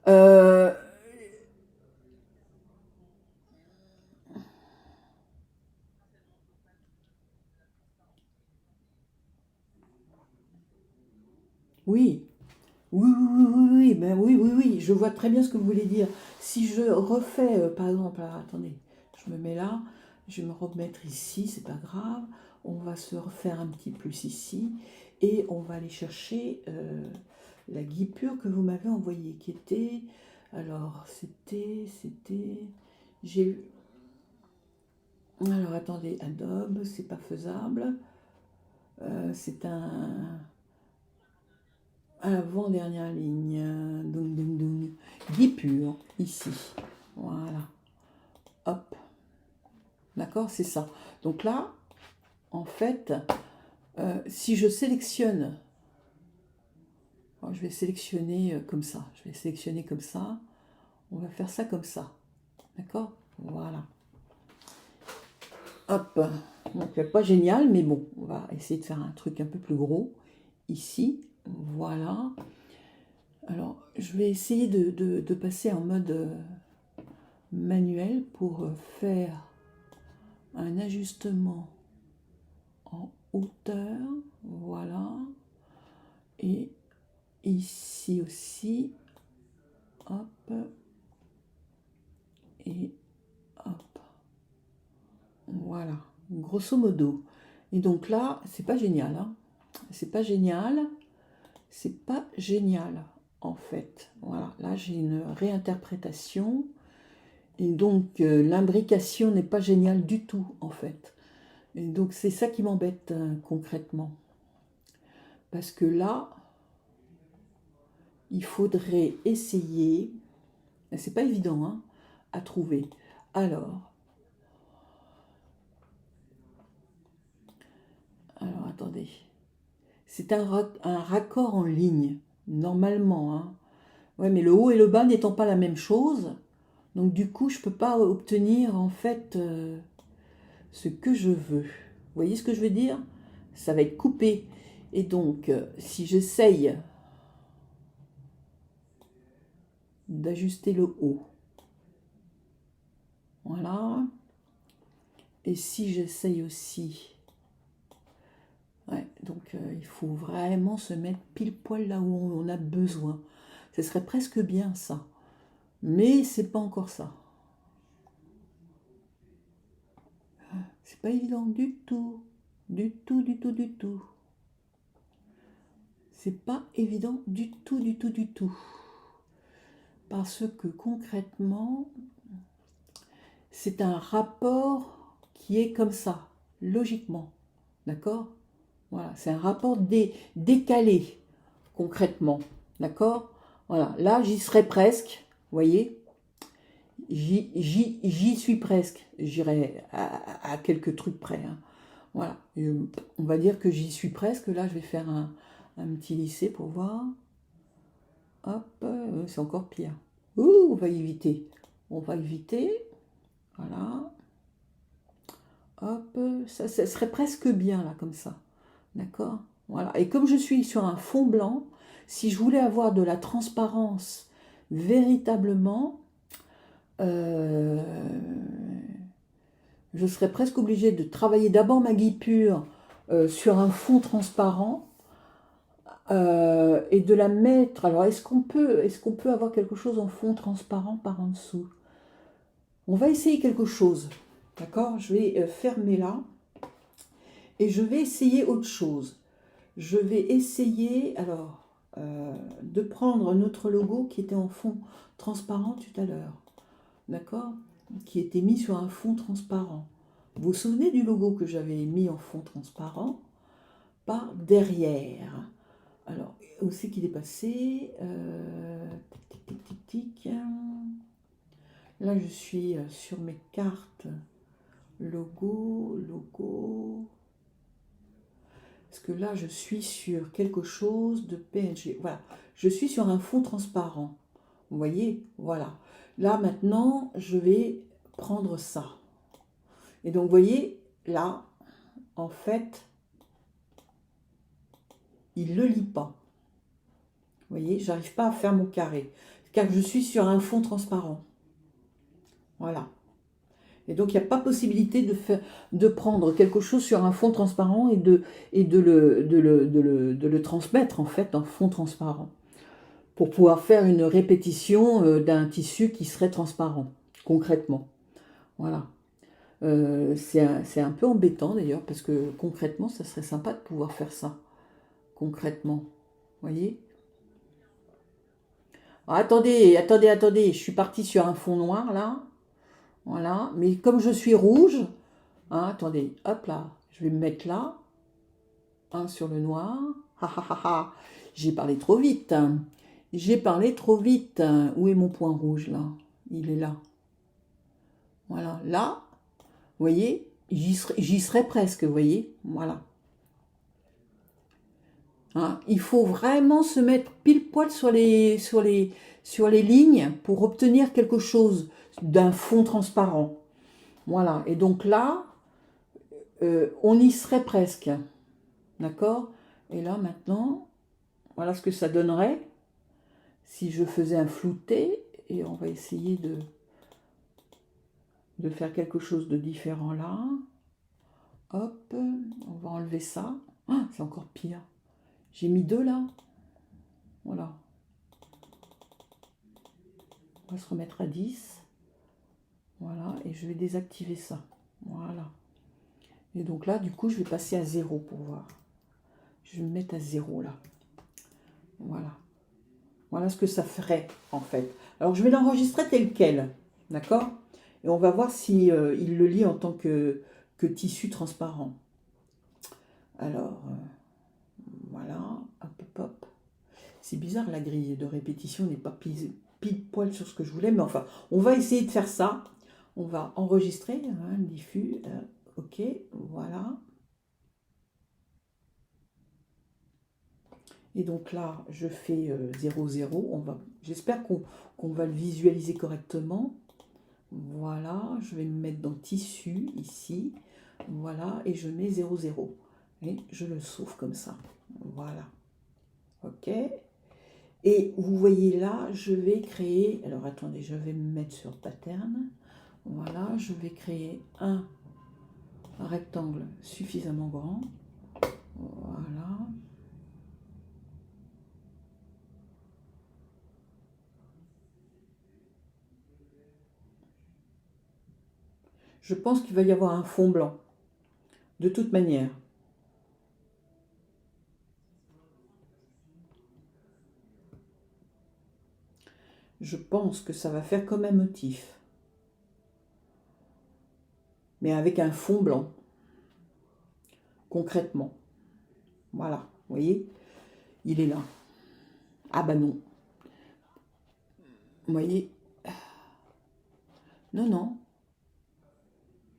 Euh, oui. Oui, oui, oui, oui, oui, ben oui, oui, oui, je vois très bien ce que vous voulez dire. Si je refais, par exemple, alors, attendez, je me mets là, je vais me remettre ici, c'est pas grave. On va se refaire un petit plus ici et on va aller chercher la guipure que vous m'avez envoyée, qui était, alors, j'ai, alors attendez, Adobe, c'est pas faisable. C'est un avant-dernière ligne. Doum, doum, doum. Guipure, ici. Voilà. Hop. D'accord, c'est ça. Donc là, en fait, si je sélectionne, je vais sélectionner comme ça. Je vais sélectionner comme ça. On va faire ça comme ça. D'accord? Voilà. Hop. Donc, pas génial, mais bon, on va essayer de faire un truc un peu plus gros. Ici. Voilà. Alors, je vais essayer de passer en mode manuel pour faire un ajustement en hauteur, voilà, et ici aussi, hop, et hop, voilà, grosso modo. Et donc là, c'est pas génial, hein. C'est pas génial, c'est pas génial, en fait. Voilà, là j'ai une réinterprétation, et donc l'imbrication n'est pas géniale du tout, en fait. Et donc c'est ça qui m'embête concrètement. Parce que là, il faudrait essayer, et c'est pas évident hein, à trouver. Alors attendez, c'est un raccord en ligne, normalement. Hein. Ouais, mais le haut et le bas n'étant pas la même chose, donc du coup, je peux pas obtenir en fait ce que je veux. Vous voyez ce que je veux dire? Ça va être coupé. Et donc, si j'essaye d'ajuster le haut, voilà. Et si j'essaye aussi, ouais, donc il faut vraiment se mettre pile poil là où on a besoin. Ce serait presque bien ça, mais c'est pas encore ça. C'est pas évident du tout, du tout, du tout, du tout. C'est pas évident du tout, du tout, du tout. Parce que concrètement, c'est un rapport qui est comme ça, logiquement. D'accord? Voilà, c'est un rapport décalé, concrètement. D'accord? Voilà, là j'y serais presque, vous voyez? J'y suis presque, j'irai à quelques trucs près. Hein. Voilà, on va dire que j'y suis presque. Là, je vais faire un petit lissé pour voir. hop, c'est encore pire. Ouh, on va éviter. On va éviter. Voilà. Hop, ça serait presque bien là, comme ça. D'accord? Voilà. Et comme je suis sur un fond blanc, si je voulais avoir de la transparence véritablement, je serais presque obligée de travailler d'abord ma guipure sur un fond transparent et de la mettre. Alors, est-ce qu'on peut avoir quelque chose en fond transparent par en dessous? On va essayer quelque chose. D'accord? Je vais fermer là et je vais essayer autre chose. Je vais essayer alors de prendre notre logo qui était en fond transparent tout à l'heure. D'accord? Qui était mis sur un fond transparent. Vous vous souvenez du logo que j'avais mis en fond transparent? Par derrière. Alors, où c'est qu'il est passé? Tic, tic, tic, tic. Là, je suis sur mes cartes. Logo. Parce que là, je suis sur quelque chose de PNG. Voilà. Je suis sur un fond transparent. Vous voyez? Voilà. Là, maintenant, je vais prendre ça. Et donc, vous voyez, là, en fait, il ne le lit pas. Vous voyez, j'arrive pas à faire mon carré. Car je suis sur un fond transparent. Voilà. Et donc, il n'y a pas possibilité de prendre quelque chose sur un fond transparent et de le transmettre, en fait, en fond transparent. Pour pouvoir faire une répétition d'un tissu qui serait transparent, concrètement. Voilà. C'est un peu embêtant, d'ailleurs, parce que concrètement, ça serait sympa de pouvoir faire ça. Concrètement. Vous voyez? Ah, attendez, je suis partie sur un fond noir, là. Voilà, mais comme je suis rouge, hein, attendez, hop là, je vais me mettre là, sur le noir. J'ai parlé trop vite. J'ai parlé trop vite. Où est mon point rouge là? Il est là. Voilà, là, vous voyez, j'y serais presque, vous voyez, voilà. Hein, il faut vraiment se mettre pile poil sur les lignes pour obtenir quelque chose d'un fond transparent. Voilà, et donc là, on y serait presque. D'accord? Et là, maintenant, voilà ce que ça donnerait si je faisais un flouté. Et on va essayer de faire quelque chose de différent là. Hop, on va enlever ça. Ah, c'est encore pire. J'ai mis 2 là. Voilà. On va se remettre à 10. Voilà, et je vais désactiver ça. Voilà. Et donc là, du coup, je vais passer à 0 pour voir. Je vais me mettre à 0 là. Voilà. Voilà ce que ça ferait, en fait. Alors, je vais l'enregistrer tel quel. D'accord? Et on va voir si il le lit en tant que tissu transparent. Alors, voilà. Hop, hop, hop. C'est bizarre, la grille de répétition n'est pas pile poil sur ce que je voulais. Mais enfin, on va essayer de faire ça. On va enregistrer. Hein, diffus. OK, voilà. Et donc là, je fais 0, 0. J'espère qu'on va le visualiser correctement. Voilà, je vais me mettre dans tissu, ici. Voilà, et je mets 0, 0. Et je le sauve comme ça. Voilà. OK. Et vous voyez là, je vais créer... Alors, attendez, je vais me mettre sur pattern. Voilà, je vais créer un rectangle suffisamment grand. Voilà. Je pense qu'il va y avoir un fond blanc, de toute manière. Je pense que ça va faire comme un motif, mais avec un fond blanc, concrètement. Voilà, vous voyez, il est là. Ah bah non. Vous voyez? Non, non.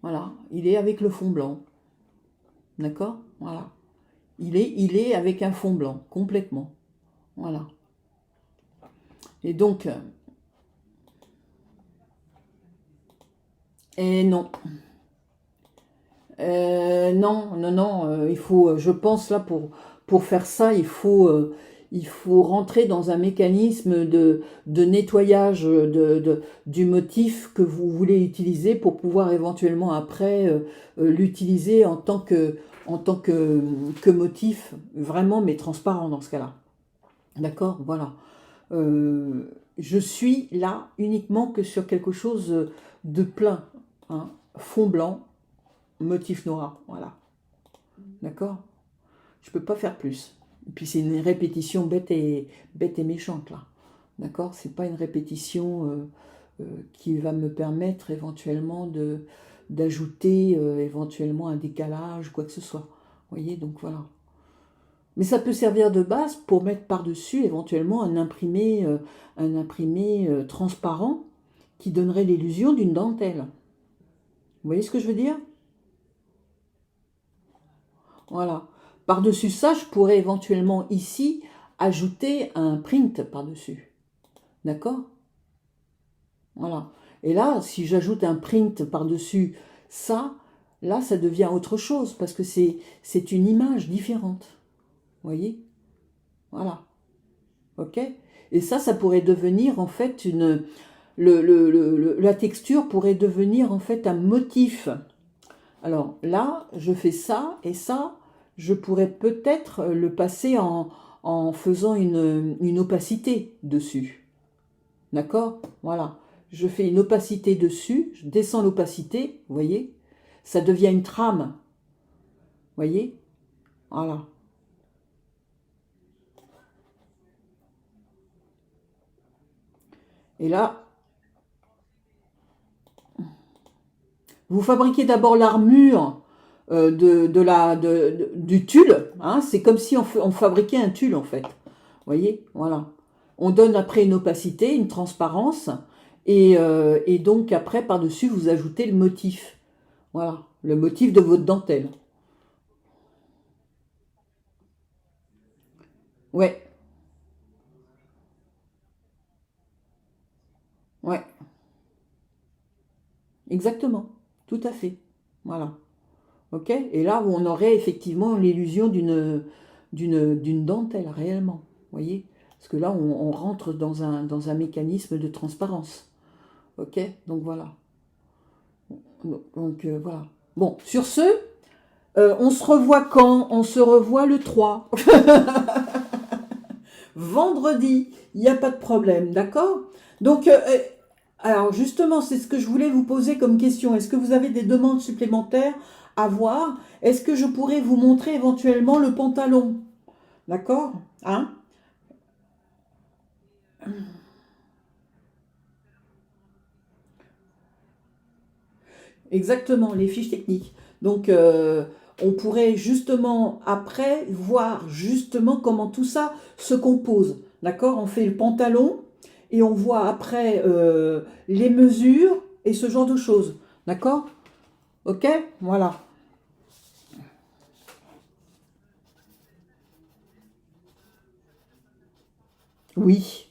Voilà, il est avec le fond blanc. D'accord? Voilà. Il est avec un fond blanc, complètement. Voilà. Et donc, et non. Non, il faut, je pense là, pour faire ça, il faut rentrer dans un mécanisme de nettoyage du motif que vous voulez utiliser pour pouvoir éventuellement après l'utiliser en tant que motif vraiment, mais transparent dans ce cas-là. D'accord? Voilà. Je suis là uniquement que sur quelque chose de plein, hein, fond blanc, motif noir, voilà. D'accord? Je peux pas faire plus. Et puis c'est une répétition bête et méchante là. D'accord? C'est pas une répétition qui va me permettre éventuellement d'ajouter éventuellement un décalage, quoi que ce soit. Vous voyez, donc voilà. Mais ça peut servir de base pour mettre par-dessus éventuellement un imprimé transparent qui donnerait l'illusion d'une dentelle. Vous voyez ce que je veux dire? Voilà. Par-dessus ça, je pourrais éventuellement ici ajouter un print par-dessus. D'accord? Voilà. Et là, si j'ajoute un print par-dessus ça, là, ça devient autre chose parce que c'est une image différente. Vous voyez? Voilà. Ok? Et ça pourrait devenir en fait la texture pourrait devenir en fait un motif. Alors là, je fais ça, et ça, je pourrais peut-être le passer en faisant une opacité dessus. D'accord? Voilà. Je fais une opacité dessus, je descends l'opacité, vous voyez? Ça devient une trame. Vous voyez? Voilà. Et là, vous fabriquez d'abord l'armure du tulle. Hein, c'est comme si on fabriquait un tulle en fait. Vous voyez, voilà. On donne après une opacité, une transparence, et donc après par-dessus vous ajoutez le motif. Voilà, le motif de votre dentelle. Ouais, ouais, exactement, tout à fait. Voilà. Ok? Et là, on aurait effectivement l'illusion d'une dentelle, réellement. Vous voyez? Parce que là, on rentre dans un mécanisme de transparence. Ok? Donc voilà. Donc voilà. Bon, sur ce, on se revoit quand? On se revoit le 3. Vendredi. Il n'y a pas de problème, d'accord? Donc, alors justement, c'est ce que je voulais vous poser comme question. Est-ce que vous avez des demandes supplémentaires à voir? Est-ce que je pourrais vous montrer éventuellement le pantalon? D'accord? Hein? Exactement, les fiches techniques. Donc, on pourrait justement après voir justement comment tout ça se compose. D'accord? On fait le pantalon et on voit après les mesures et ce genre de choses. D'accord? Ok? Voilà. Oui.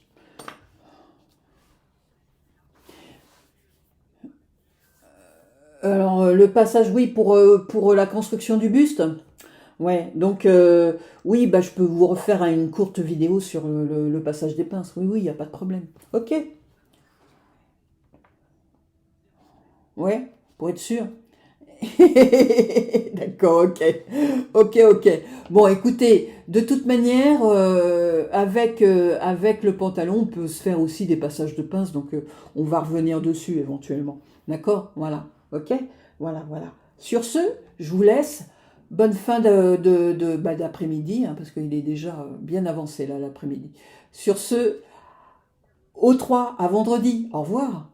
Alors, le passage, oui, pour la construction du buste. Ouais, donc, oui, bah, je peux vous refaire une courte vidéo sur le passage des pinces. Oui, oui, il n'y a pas de problème. Ok, ouais, pour être sûr. D'accord, ok. Ok, ok. Bon, écoutez, de toute manière, avec le pantalon, on peut se faire aussi des passages de pince, donc on va revenir dessus éventuellement. D'accord? Voilà. Ok? Voilà, voilà. Sur ce, je vous laisse. Bonne fin d'après-midi, hein, parce qu'il est déjà bien avancé là l'après-midi. Sur ce, au 3, à vendredi. Au revoir.